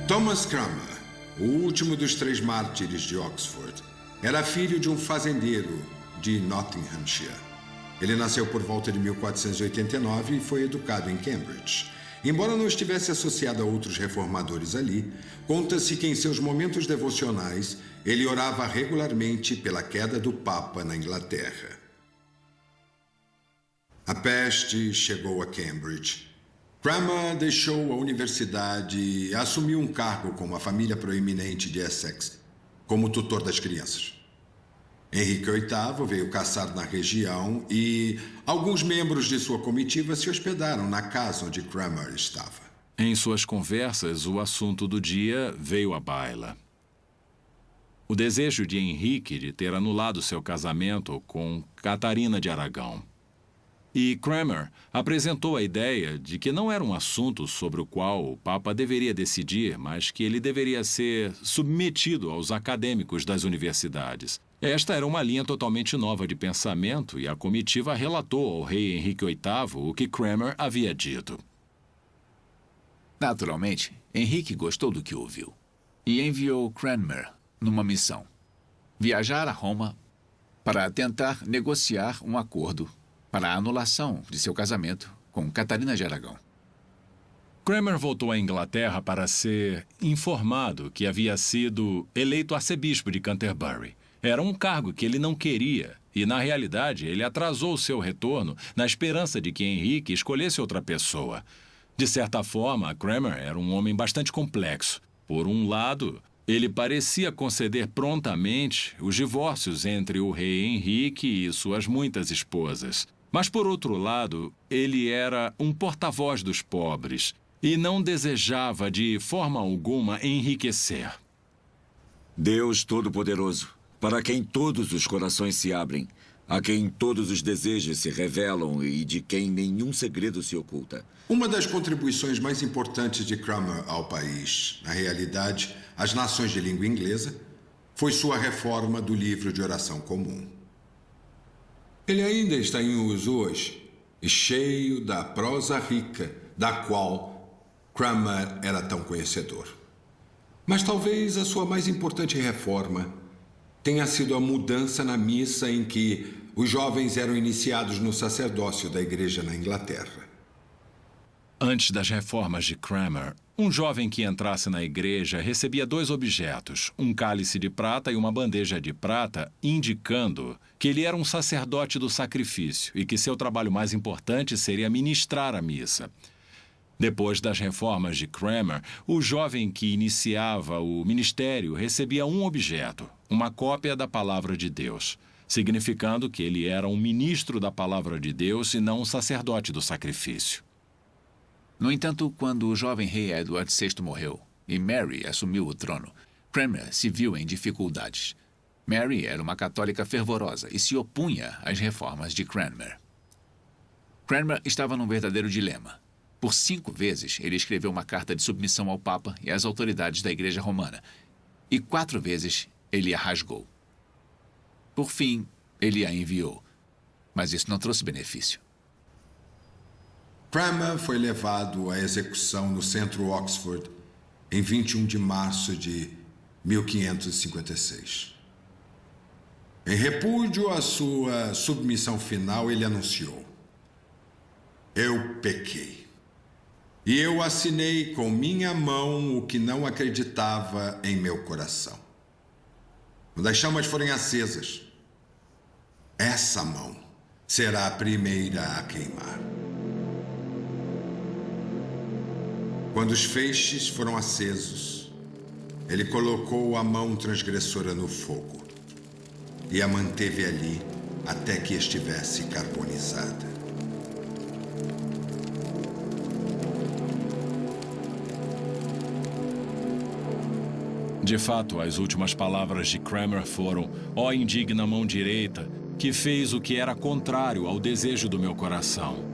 Thomas Cranmer, o último dos 3 mártires de Oxford, era filho de um fazendeiro de Nottinghamshire. Ele nasceu por volta de 1489 e foi educado em Cambridge. embora não estivesse associado a outros reformadores ali, conta-se que em seus momentos devocionais ele orava regularmente pela queda do Papa na Inglaterra. A peste chegou a Cambridge. Cranmer deixou a universidade e assumiu um cargo com uma família proeminente de Essex, como tutor das crianças. Henrique VIII veio caçar na região e alguns membros de sua comitiva se hospedaram na casa onde Cranmer estava. Em suas conversas, o assunto do dia veio à baila. O desejo de Henrique de ter anulado seu casamento com Catarina de Aragão. E Cranmer apresentou a ideia de que não era um assunto sobre o qual o Papa deveria decidir, mas que ele deveria ser submetido aos acadêmicos das universidades. Esta era uma linha totalmente nova de pensamento e a comitiva relatou ao rei Henrique VIII o que Cranmer havia dito. Naturalmente, Henrique gostou do que ouviu e enviou Cranmer numa missão. Viajar a Roma para tentar negociar um acordo para a anulação de seu casamento com Catarina de Aragão. Cranmer voltou à Inglaterra para ser informado que havia sido eleito arcebispo de Canterbury. Era um cargo que ele não queria e, na realidade, ele atrasou seu retorno na esperança de que Henrique escolhesse outra pessoa. De certa forma, Cranmer era um homem bastante complexo. Por um lado, ele parecia conceder prontamente os divórcios entre o rei Henrique e suas muitas esposas. Mas, por outro lado, ele era um porta-voz dos pobres e não desejava de forma alguma enriquecer. Deus Todo-Poderoso, para quem todos os corações se abrem, a quem todos os desejos se revelam e de quem nenhum segredo se oculta. Uma das contribuições mais importantes de Cranmer ao país, na realidade, às nações de língua inglesa, foi sua reforma do livro de oração comum. Ele ainda está em uso hoje, e cheio da prosa rica, da qual Cranmer era tão conhecedor. Mas talvez a sua mais importante reforma tenha sido a mudança na missa em que os jovens eram iniciados no sacerdócio da igreja na Inglaterra. Antes das reformas de Cranmer, um jovem que entrasse na igreja recebia 2 objetos, um cálice de prata e uma bandeja de prata, indicando que ele era um sacerdote do sacrifício e que seu trabalho mais importante seria ministrar a missa. Depois das reformas de Cranmer, o jovem que iniciava o ministério recebia um objeto, uma cópia da Palavra de Deus, significando que ele era um ministro da Palavra de Deus e não um sacerdote do sacrifício. No entanto, quando o jovem rei Edward VI morreu e Mary assumiu o trono, Cranmer se viu em dificuldades. Mary era uma católica fervorosa e se opunha às reformas de Cranmer. Cranmer estava num verdadeiro dilema. Por 5 vezes, ele escreveu uma carta de submissão ao Papa e às autoridades da Igreja Romana. E 4 vezes, ele a rasgou. Por fim, ele a enviou. Mas isso não trouxe benefício. Cranmer foi levado à execução no centro Oxford em 21 de março de 1556. Em repúdio à sua submissão final, ele anunciou: "Eu pequei. E eu assinei com minha mão o que não acreditava em meu coração. Quando as chamas forem acesas, essa mão será a primeira a queimar." Quando os feixes foram acesos, ele colocou a mão transgressora no fogo e a manteve ali até que estivesse carbonizada. De fato, as últimas palavras de Cranmer foram: "Ó indigna mão direita, que fez o que era contrário ao desejo do meu coração."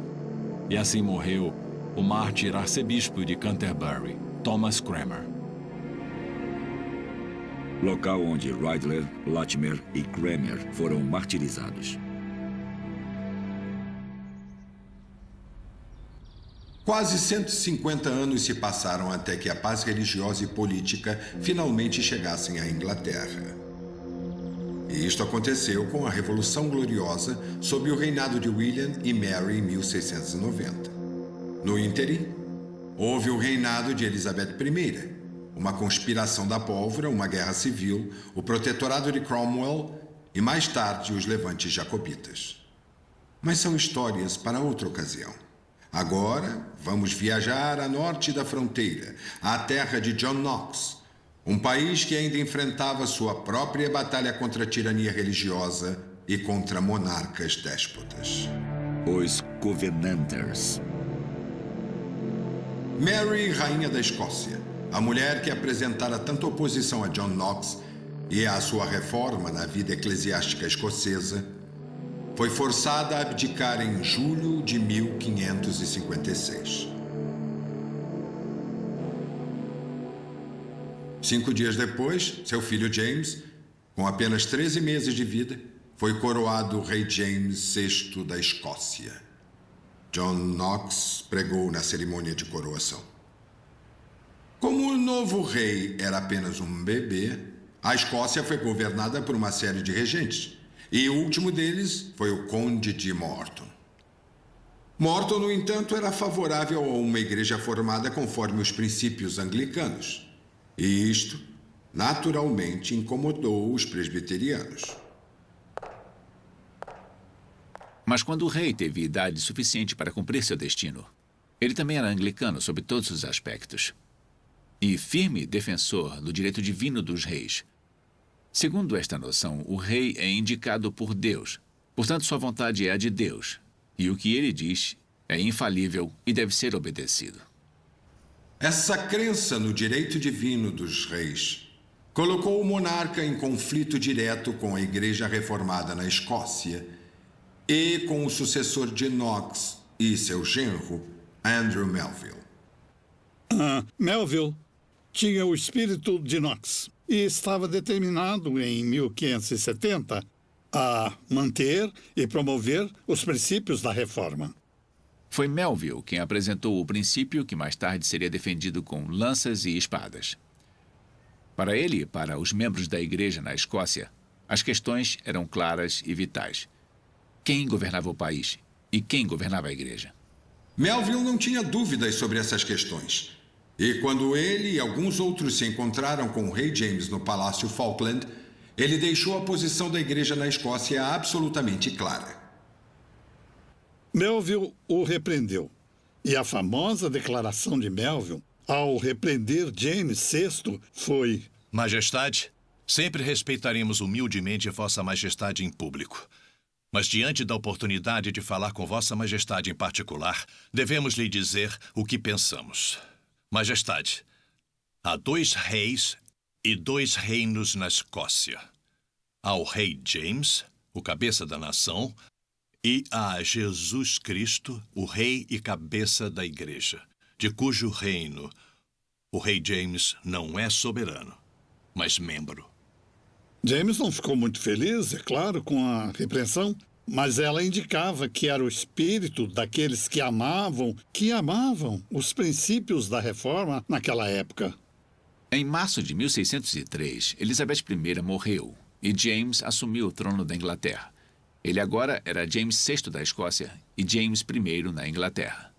E assim morreu o mártir arcebispo de Canterbury, Thomas Cranmer. Local onde Ridley, Latimer e Cranmer foram martirizados. Quase 150 anos se passaram até que a paz religiosa e política finalmente chegassem à Inglaterra. E isto aconteceu com a Revolução Gloriosa sob o reinado de William e Mary em 1690. No ínterim, houve o reinado de Elizabeth I, uma conspiração da pólvora, uma guerra civil, o protetorado de Cromwell e, mais tarde, os levantes jacobitas. Mas são histórias para outra ocasião. Agora, vamos viajar a norte da fronteira, à terra de John Knox, um país que ainda enfrentava sua própria batalha contra a tirania religiosa e contra monarcas déspotas. Os Covenanters. Mary, rainha da Escócia, a mulher que apresentara tanta oposição a John Knox e à sua reforma na vida eclesiástica escocesa, foi forçada a abdicar em julho de 1556. 5 dias depois, seu filho James, com apenas 13 meses de vida, foi coroado rei James VI da Escócia. John Knox pregou na cerimônia de coroação. Como o novo rei era apenas um bebê, a Escócia foi governada por uma série de regentes, e o último deles foi o Conde de Morton. Morton, no entanto, era favorável a uma igreja formada conforme os princípios anglicanos, e isto, naturalmente, incomodou os presbiterianos. Mas quando o rei teve idade suficiente para cumprir seu destino, ele também era anglicano sob todos os aspectos e firme defensor do direito divino dos reis. Segundo esta noção, o rei é indicado por Deus, portanto sua vontade é a de Deus, e o que ele diz é infalível e deve ser obedecido. Essa crença no direito divino dos reis colocou o monarca em conflito direto com a Igreja Reformada na Escócia e com o sucessor de Knox e seu genro, Andrew Melville. Melville tinha o espírito de Knox e estava determinado em 1570 a manter e promover os princípios da reforma. Foi Melville quem apresentou o princípio que mais tarde seria defendido com lanças e espadas. Para ele e para os membros da igreja na Escócia, as questões eram claras e vitais. Quem governava o país e quem governava a igreja? Melville não tinha dúvidas sobre essas questões. E quando ele e alguns outros se encontraram com o rei James no Palácio Falkland, ele deixou a posição da igreja na Escócia absolutamente clara. Melville o repreendeu. E a famosa declaração de Melville, ao repreender James VI, foi: Majestade, sempre respeitaremos humildemente Vossa Majestade em público. Mas diante da oportunidade de falar com Vossa Majestade em particular, devemos lhe dizer o que pensamos. Majestade, há 2 reis e 2 reinos na Escócia. Há o rei James, o cabeça da nação, e há Jesus Cristo, o rei e cabeça da igreja, de cujo reino o rei James não é soberano, mas membro. James não ficou muito feliz, é claro, com a repreensão, mas ela indicava que era o espírito daqueles que amavam os princípios da reforma naquela época. Em março de 1603, Elizabeth I morreu e James assumiu o trono da Inglaterra. Ele agora era James VI da Escócia e James I na Inglaterra.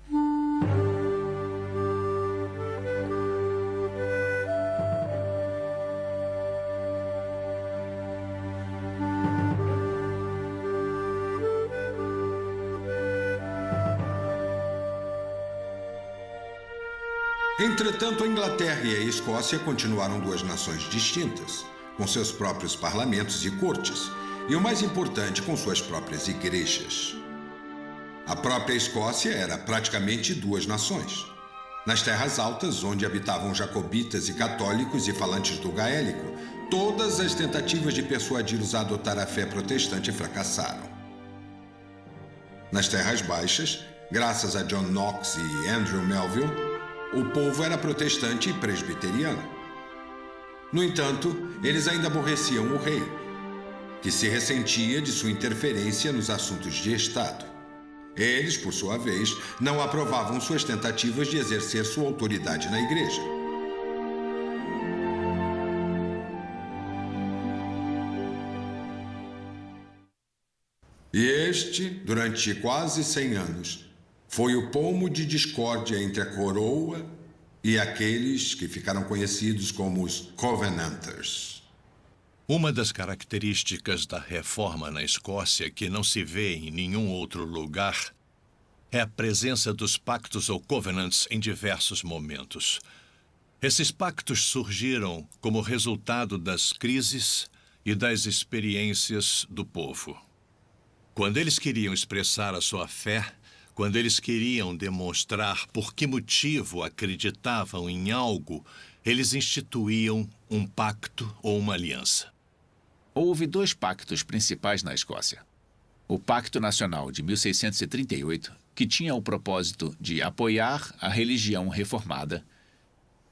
Entretanto, a Inglaterra e a Escócia continuaram 2 nações distintas, com seus próprios parlamentos e cortes, e o mais importante, com suas próprias igrejas. A própria Escócia era praticamente 2 nações. Nas terras altas, onde habitavam jacobitas e católicos e falantes do gaélico, todas as tentativas de persuadi-los a adotar a fé protestante fracassaram. Nas terras baixas, graças a John Knox e Andrew Melville, o povo era protestante e presbiteriano. No entanto, eles ainda aborreciam o rei, que se ressentia de sua interferência nos assuntos de Estado. Eles, por sua vez, não aprovavam suas tentativas de exercer sua autoridade na igreja. E este, durante quase 100 anos, foi o pomo de discórdia entre a coroa e aqueles que ficaram conhecidos como os Covenanters. Uma das características da reforma na Escócia que não se vê em nenhum outro lugar é a presença dos pactos ou covenants em diversos momentos. Esses pactos surgiram como resultado das crises e das experiências do povo. Quando eles queriam expressar a sua fé, quando eles queriam demonstrar por que motivo acreditavam em algo, eles instituíam um pacto ou uma aliança. Houve 2 pactos principais na Escócia. O Pacto Nacional de 1638, que tinha o propósito de apoiar a religião reformada,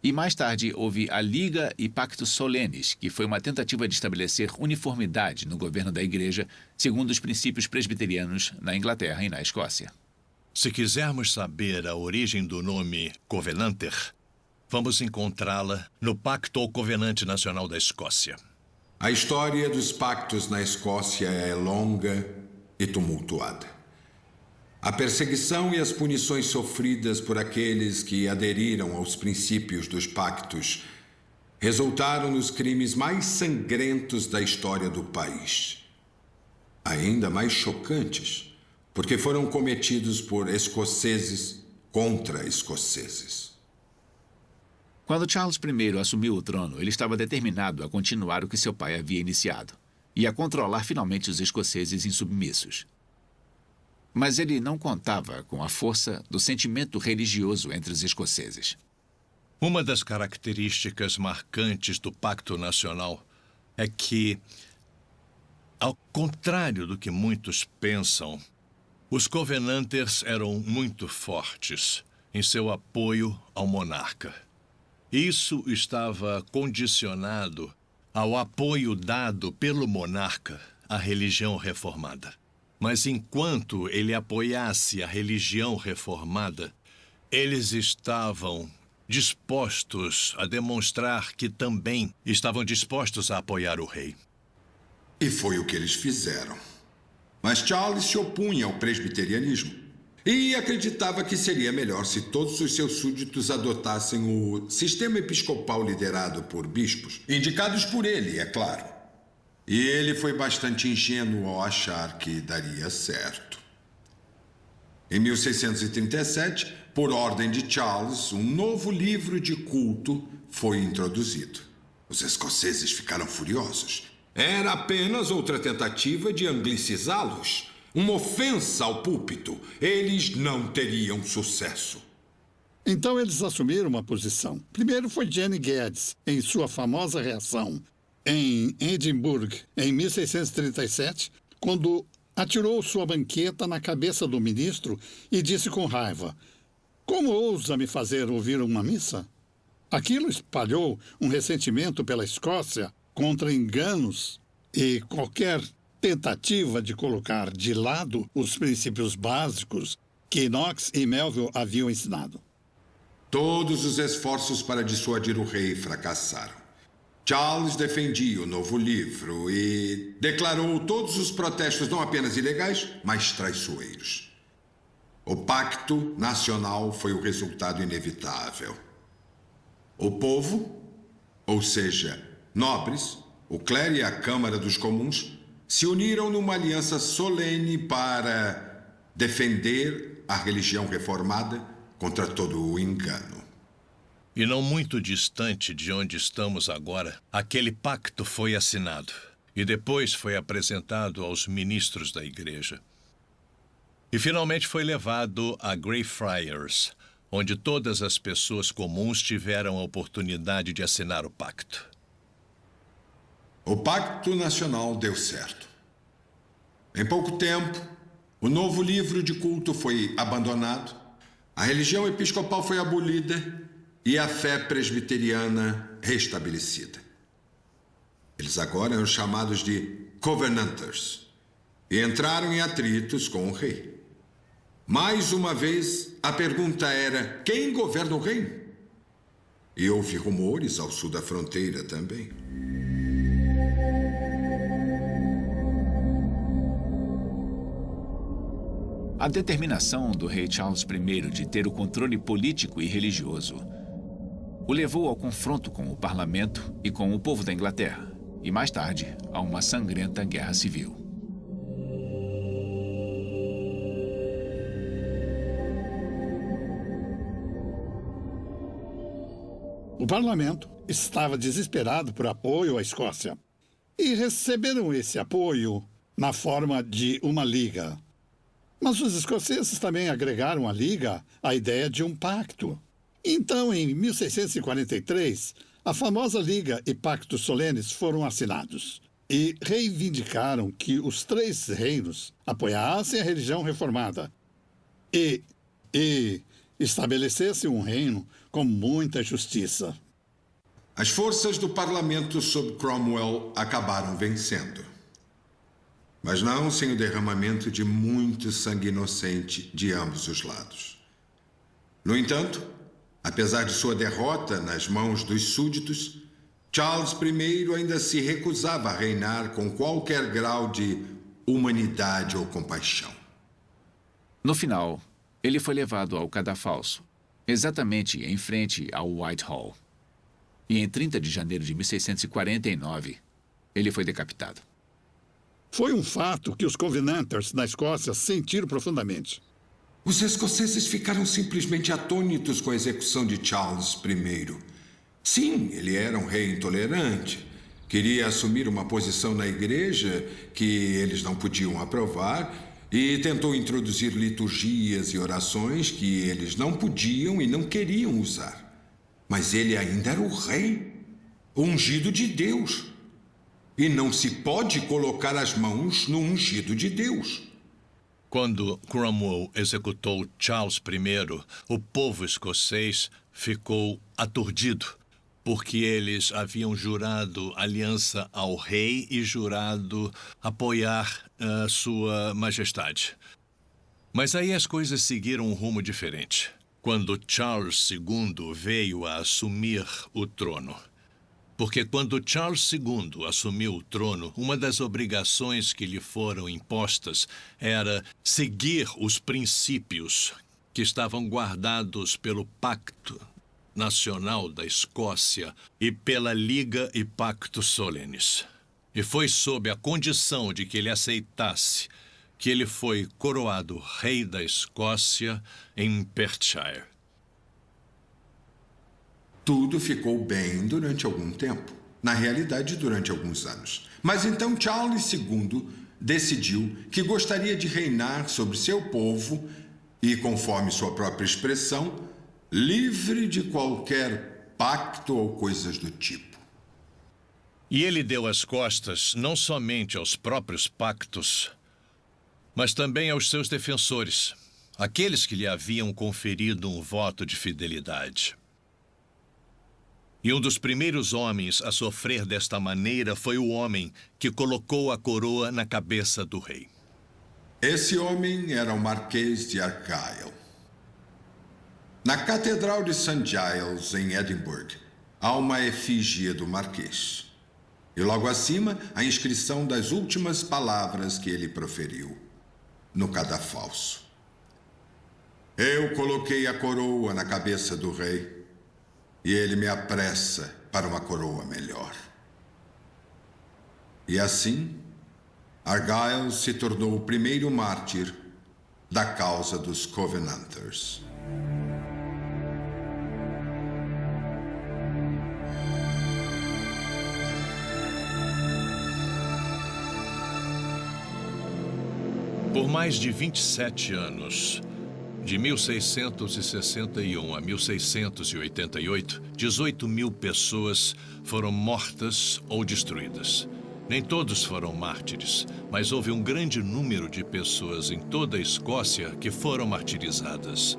e mais tarde houve a Liga e Pactus Solenes, que foi uma tentativa de estabelecer uniformidade no governo da Igreja, segundo os princípios presbiterianos na Inglaterra e na Escócia. Se quisermos saber a origem do nome Covenanter, vamos encontrá-la no Pacto ou Covenante Nacional da Escócia. A história dos pactos na Escócia é longa e tumultuada. A perseguição e as punições sofridas por aqueles que aderiram aos princípios dos pactos resultaram nos crimes mais sangrentos da história do país. Ainda mais chocantes, porque foram cometidos por escoceses contra escoceses. Quando Charles I assumiu o trono, ele estava determinado a continuar o que seu pai havia iniciado e a controlar finalmente os escoceses insubmissos. Mas ele não contava com a força do sentimento religioso entre os escoceses. Uma das características marcantes do Pacto Nacional é que, ao contrário do que muitos pensam, os Covenanters eram muito fortes em seu apoio ao monarca. Isso estava condicionado ao apoio dado pelo monarca à religião reformada. Mas enquanto ele apoiasse a religião reformada, eles estavam dispostos a demonstrar que também estavam dispostos a apoiar o rei. E foi o que eles fizeram. Mas Charles se opunha ao presbiterianismo e acreditava que seria melhor se todos os seus súditos adotassem o sistema episcopal liderado por bispos, indicados por ele, é claro. E ele foi bastante ingênuo ao achar que daria certo. Em 1637, por ordem de Charles, um novo livro de culto foi introduzido. Os escoceses ficaram furiosos. Era apenas outra tentativa de anglicizá-los. Uma ofensa ao púlpito. Eles não teriam sucesso. Então eles assumiram uma posição. Primeiro foi Jenny Geddes, em sua famosa reação em Edimburgo, em 1637, quando atirou sua banqueta na cabeça do ministro e disse com raiva: "Como ousa me fazer ouvir uma missa?" Aquilo espalhou um ressentimento pela Escócia contra enganos e qualquer tentativa de colocar de lado os princípios básicos que Knox e Melville haviam ensinado. Todos os esforços para dissuadir o rei fracassaram. Charles defendia o novo livro e declarou todos os protestos não apenas ilegais, mas traiçoeiros. O Pacto Nacional foi o resultado inevitável. O povo, ou seja, nobres, o clero e a Câmara dos Comuns, se uniram numa aliança solene para defender a religião reformada contra todo o engano. E não muito distante de onde estamos agora, aquele pacto foi assinado e depois foi apresentado aos ministros da igreja. E finalmente foi levado a Greyfriars, onde todas as pessoas comuns tiveram a oportunidade de assinar o pacto. O Pacto Nacional deu certo. Em pouco tempo, o novo livro de culto foi abandonado, a religião episcopal foi abolida e a fé presbiteriana restabelecida. Eles agora eram chamados de Covenanters e entraram em atritos com o rei. Mais uma vez, a pergunta era: quem governa o reino? E houve rumores ao sul da fronteira também. A determinação do rei Charles I de ter o controle político e religioso o levou ao confronto com o parlamento e com o povo da Inglaterra, e mais tarde a uma sangrenta guerra civil. O parlamento estava desesperado por apoio à Escócia e receberam esse apoio na forma de uma liga. Mas os escoceses também agregaram à liga a ideia de um pacto. Então, em 1643, a famosa Liga e Pactos Solenes foram assinados e reivindicaram que os 3 reinos apoiassem a religião reformada e estabelecessem um reino com muita justiça. As forças do parlamento sob Cromwell acabaram vencendo. Mas não sem o derramamento de muito sangue inocente de ambos os lados. No entanto, apesar de sua derrota nas mãos dos súditos, Charles I ainda se recusava a reinar com qualquer grau de humanidade ou compaixão. No final, ele foi levado ao cadafalso, exatamente em frente ao Whitehall. E em 30 de janeiro de 1649, ele foi decapitado. Foi um fato que os Covenanters na Escócia sentiram profundamente. Os escoceses ficaram simplesmente atônitos com a execução de Charles I. Sim, ele era um rei intolerante. Queria assumir uma posição na igreja que eles não podiam aprovar e tentou introduzir liturgias e orações que eles não podiam e não queriam usar. Mas ele ainda era o rei, o ungido de Deus. E não se pode colocar as mãos no ungido de Deus. Quando Cromwell executou Charles I, o povo escocês ficou aturdido, porque eles haviam jurado aliança ao rei e jurado apoiar sua majestade. Mas aí as coisas seguiram um rumo diferente, quando Charles II veio a assumir o trono. Porque quando Charles II assumiu o trono, uma das obrigações que lhe foram impostas era seguir os princípios que estavam guardados pelo Pacto Nacional da Escócia e pela Liga e Pactos Solenes. E foi sob a condição de que ele aceitasse que ele foi coroado rei da Escócia em Perthshire. Tudo ficou bem durante algum tempo. Na realidade, durante alguns anos. Mas então Charles II decidiu que gostaria de reinar sobre seu povo e, conforme sua própria expressão, livre de qualquer pacto ou coisas do tipo. E ele deu as costas não somente aos próprios pactos, mas também aos seus defensores, aqueles que lhe haviam conferido um voto de fidelidade. E um dos primeiros homens a sofrer desta maneira foi o homem que colocou a coroa na cabeça do rei. Esse homem era o Marquês de Argyll. Na Catedral de St. Giles, em Edimburgo, há uma efígie do Marquês. E logo acima, a inscrição das últimas palavras que ele proferiu, no cadafalso. Eu coloquei a coroa na cabeça do rei, e ele me apressa para uma coroa melhor. E assim, Argyll se tornou o primeiro mártir da causa dos Covenanters. Por mais de 27 anos, de 1661 a 1688, 18 mil pessoas foram mortas ou destruídas. Nem todos foram mártires, mas houve um grande número de pessoas em toda a Escócia que foram martirizadas.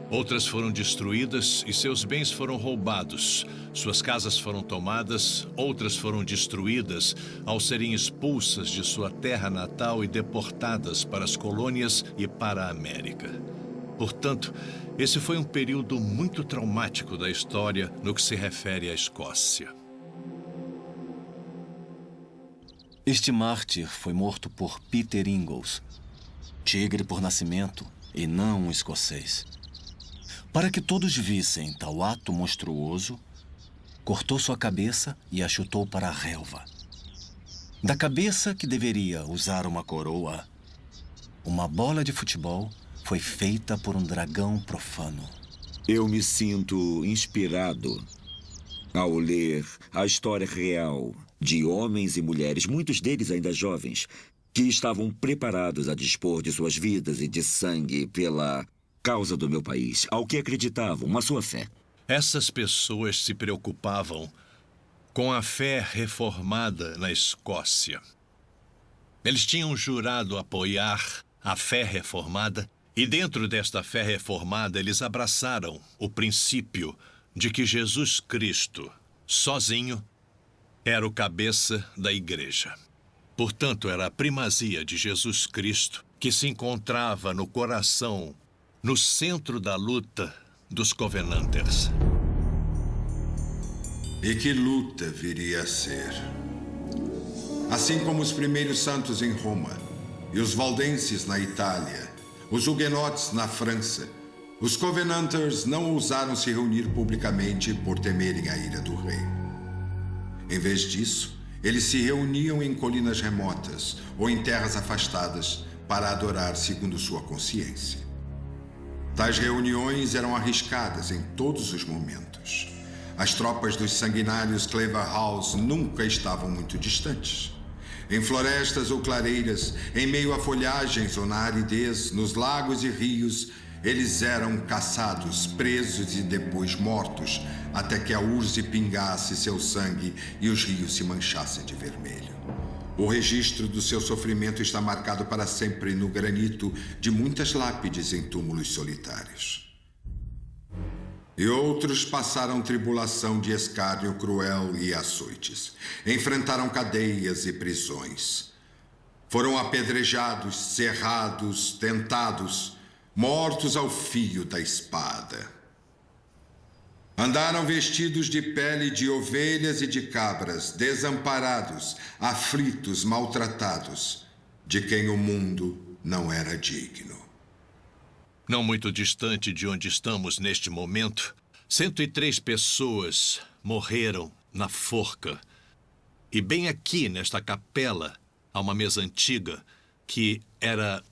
Outras foram destruídas e seus bens foram roubados. Suas casas foram tomadas, outras foram destruídas ao serem expulsas de sua terra natal e deportadas para as colônias e para a América. Portanto, esse foi um período muito traumático da história no que se refere à Escócia. Este mártir foi morto por Peter Ingalls, tigre por nascimento e não um escocês. Para que todos vissem tal ato monstruoso, cortou sua cabeça e a chutou para a relva. Da cabeça, que deveria usar uma coroa, uma bola de futebol foi feita por um dragão profano. Eu me sinto inspirado ao ler a história real de homens e mulheres, muitos deles ainda jovens, que estavam preparados a dispor de suas vidas e de sangue pela causa do meu país, ao que acreditavam, a sua fé. Essas pessoas se preocupavam com a fé reformada na Escócia. Eles tinham jurado apoiar a fé reformada e dentro desta fé reformada eles abraçaram o princípio de que Jesus Cristo, sozinho, era o cabeça da igreja. Portanto, era a primazia de Jesus Cristo que se encontrava no coração, no centro da luta dos Covenanters. E que luta viria a ser? Assim como os primeiros santos em Roma, e os valdenses na Itália, os huguenotes na França, os Covenanters não ousaram se reunir publicamente por temerem a ira do rei. Em vez disso, eles se reuniam em colinas remotas ou em terras afastadas para adorar segundo sua consciência. Tais reuniões eram arriscadas em todos os momentos. As tropas dos sanguinários Claverhouse nunca estavam muito distantes. Em florestas ou clareiras, em meio a folhagens ou na aridez, nos lagos e rios, eles eram caçados, presos e depois mortos, até que a urze pingasse seu sangue e os rios se manchassem de vermelho. O registro do seu sofrimento está marcado para sempre no granito de muitas lápides em túmulos solitários. E outros passaram tribulação de escárnio cruel e açoites. Enfrentaram cadeias e prisões. Foram apedrejados, cerrados, tentados, mortos ao fio da espada. Andaram vestidos de pele de ovelhas e de cabras, desamparados, aflitos, maltratados, de quem o mundo não era digno. Não muito distante de onde estamos neste momento, 103 pessoas morreram na forca. E bem aqui, nesta capela, há uma mesa antiga que era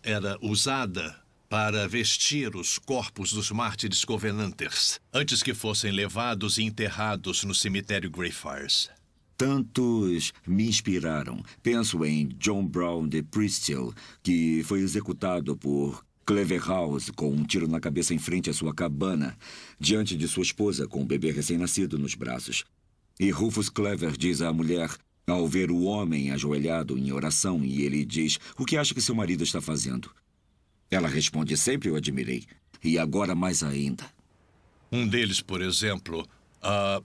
usada para vestir os corpos dos mártires Covenanters, antes que fossem levados e enterrados no cemitério Greyfriars. Tantos me inspiraram. Penso em John Brown de Pristill, que foi executado por Claverhouse com um tiro na cabeça em frente à sua cabana, diante de sua esposa com um bebê recém-nascido nos braços. E Rufus Clever diz à mulher, ao ver o homem ajoelhado em oração, e ele diz, o que acha que seu marido está fazendo? Ela responde, sempre o admirei, e agora mais ainda. Um deles, por exemplo,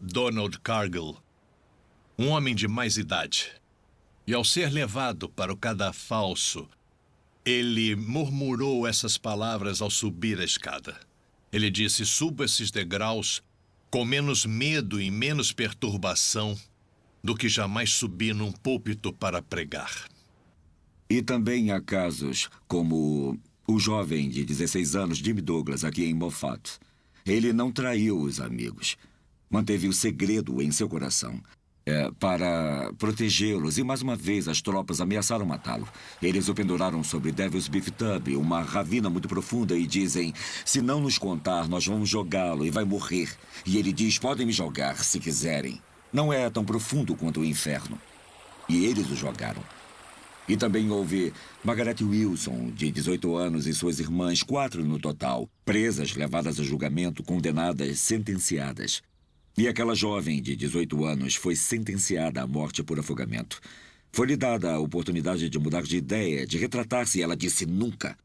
Donald Cargill, um homem de mais idade. E ao ser levado para o cadafalso, ele murmurou essas palavras ao subir a escada. Ele disse, suba esses degraus com menos medo e menos perturbação do que jamais subi num púlpito para pregar. E também há casos como o jovem de 16 anos, Jimmy Douglas, aqui em Moffat. Ele não traiu os amigos. Manteve o segredo em seu coração. Para protegê-los, e mais uma vez as tropas ameaçaram matá-lo. Eles o penduraram sobre Devil's Beef Tub, uma ravina muito profunda, e dizem, se não nos contar, nós vamos jogá-lo e vai morrer. E ele diz, podem me jogar se quiserem. Não é tão profundo quanto o inferno. E eles o jogaram. E também houve Margaret Wilson, de 18 anos, e suas irmãs, 4 no total, presas, levadas a julgamento, condenadas, sentenciadas. E aquela jovem de 18 anos foi sentenciada à morte por afogamento. Foi-lhe dada a oportunidade de mudar de ideia, de retratar-se, e ela disse nunca.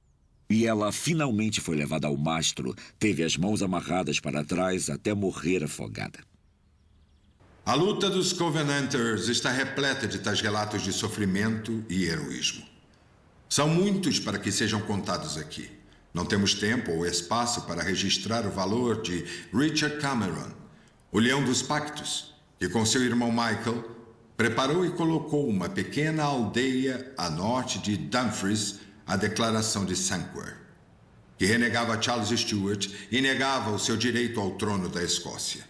E ela finalmente foi levada ao mastro, teve as mãos amarradas para trás até morrer afogada. A luta dos Covenanters está repleta de tais relatos de sofrimento e heroísmo. São muitos para que sejam contados aqui. Não temos tempo ou espaço para registrar o valor de Richard Cameron, o Leão dos Pactos, que com seu irmão Michael preparou e colocou uma pequena aldeia a norte de Dumfries a Declaração de Sanquhar, que renegava Charles Stuart e negava o seu direito ao trono da Escócia.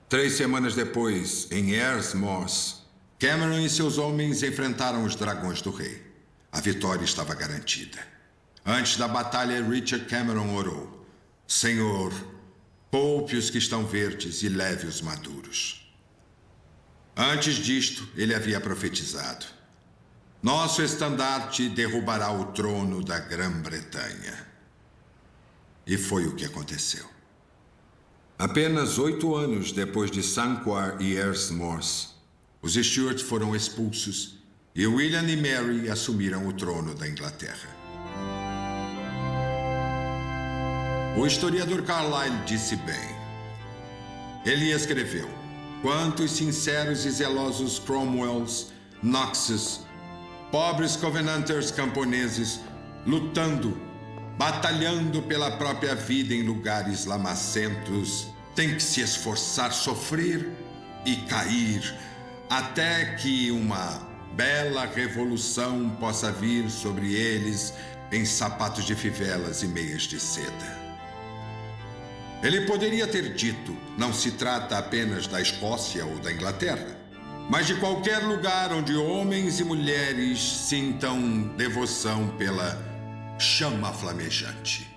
3 semanas depois, em Ayers Moss, Cameron e seus homens enfrentaram os dragões do rei. A vitória estava garantida. Antes da batalha, Richard Cameron orou: Senhor, poupe os que estão verdes e leve os maduros. Antes disto, ele havia profetizado: nosso estandarte derrubará o trono da Grã-Bretanha. E foi o que aconteceu. Apenas 8 anos depois de Sanquhar e Ayers Moss, os Stuart foram expulsos e William e Mary assumiram o trono da Inglaterra. O historiador Carlyle disse bem. Ele escreveu: quantos sinceros e zelosos Cromwells, Knoxes, pobres Covenanters camponeses, lutando, batalhando pela própria vida em lugares lamacentos, têm que se esforçar, sofrer e cair, até que uma bela revolução possa vir sobre eles em sapatos de fivelas e meias de seda. Ele poderia ter dito: não se trata apenas da Escócia ou da Inglaterra, mas de qualquer lugar onde homens e mulheres sintam devoção pela chama flamejante.